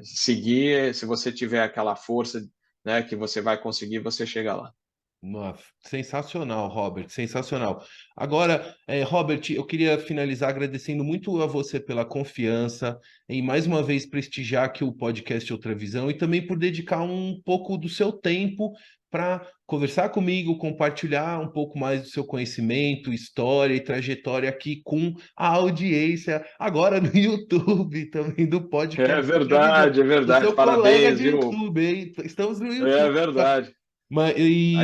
seguir, se você tiver aquela força, né, que você vai conseguir, você chega lá. Nossa, sensacional, Robert, sensacional. Agora, Robert, eu queria finalizar agradecendo muito a você pela confiança em mais uma vez prestigiar aqui o podcast Outra Visão e também por dedicar um pouco do seu tempo para conversar comigo, compartilhar um pouco mais do seu conhecimento, história e trajetória aqui com a audiência, agora no YouTube também do É podcast Outra Visão. verdade, é Sou verdade. seu colega Parabéns, de viu? YouTube, hein? Estamos no É YouTube. verdade. Mas, e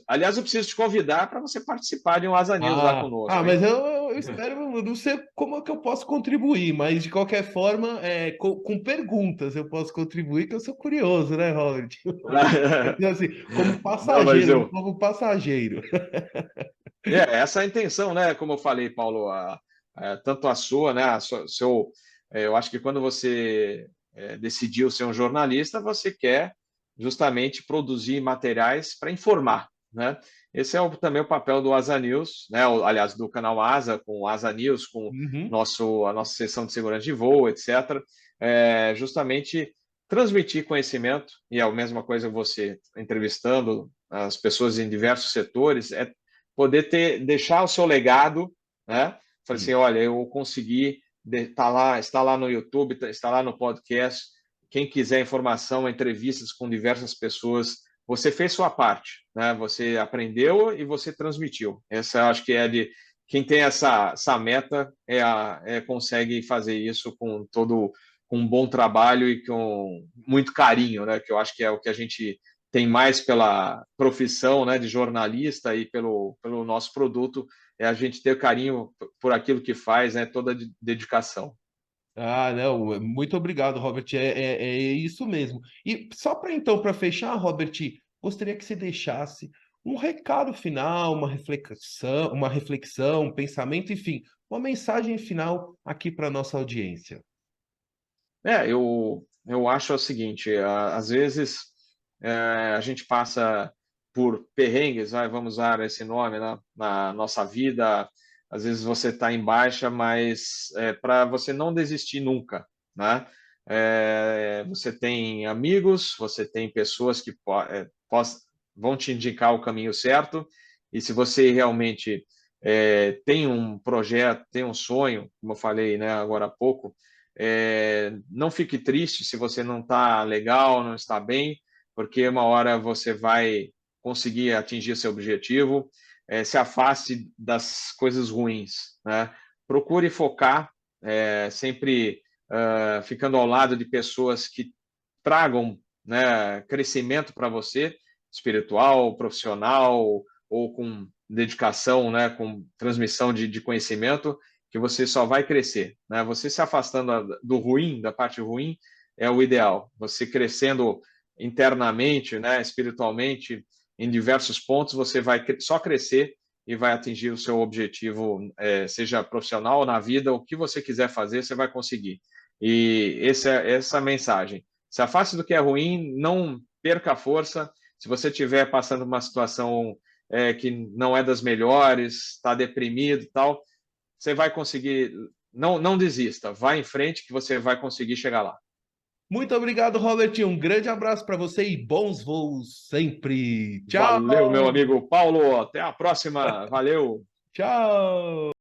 Aliás, eu preciso te convidar para você participar de um Asa News lá conosco, hein? mas eu espero, eu não sei como é que eu posso contribuir, mas de qualquer forma, com perguntas eu posso contribuir, que eu sou curioso, né, Robert? Então, assim, Não, mas como passageiro. essa é a intenção, né? Como eu falei, Paulo, tanto a sua, né? Eu acho que quando você decidiu ser um jornalista, você quer justamente produzir materiais para informar, né? Esse é também o papel do Asa News, né? Aliás, do canal Asa, com o Asa News, com Uhum. a nossa seção de segurança de voo, etc. Justamente transmitir conhecimento, e é a mesma coisa você entrevistando as pessoas em diversos setores, poder deixar o seu legado, né? Falei assim, olha, eu consegui, tá lá, está lá no YouTube, está lá no podcast. Quem quiser informação, entrevistas com diversas pessoas, você fez sua parte, né? Você aprendeu e você transmitiu. Essa eu acho que é de quem tem essa meta consegue fazer isso com um bom trabalho e com muito carinho, né? Que eu acho que é o que a gente tem mais pela profissão, né, de jornalista e pelo nosso produto, é a gente ter carinho por aquilo que faz, né, toda a dedicação. Ah, não, muito obrigado, Robert. É isso mesmo. E só para então, para fechar, Robert, gostaria que você deixasse um recado final, uma reflexão, um pensamento, enfim, uma mensagem final aqui para nossa audiência. Eu acho o seguinte, às vezes a gente passa por perrengues, vamos usar esse nome, né, na nossa vida, às vezes você está em baixa, mas para você não desistir nunca, né? Você tem amigos, você tem pessoas que vão te indicar o caminho certo, e se você realmente tem um projeto, tem um sonho, como eu falei, né, agora há pouco, não fique triste se você não está legal, não está bem, porque uma hora você vai conseguir atingir seu objetivo. Se afaste das coisas ruins, né? Procure focar, sempre ficando ao lado de pessoas que tragam, né, crescimento para você, espiritual, profissional, ou com dedicação, né, com transmissão de conhecimento, que você só vai crescer, né? Você se afastando do ruim, da parte ruim, é o ideal. Você crescendo internamente, né, espiritualmente, em diversos pontos, você vai só crescer e vai atingir o seu objetivo, seja profissional ou na vida, o que você quiser fazer, você vai conseguir. E essa é a mensagem. Se afaste do que é ruim, não perca a força. Se você estiver passando uma situação que não é das melhores, está deprimido e tal, você vai conseguir. Não desista, vá em frente que você vai conseguir chegar lá. Muito obrigado, Robert. Um grande abraço para você e bons voos sempre. Tchau, Valeu, meu amigo Paulo. Até a próxima. Valeu. tchau.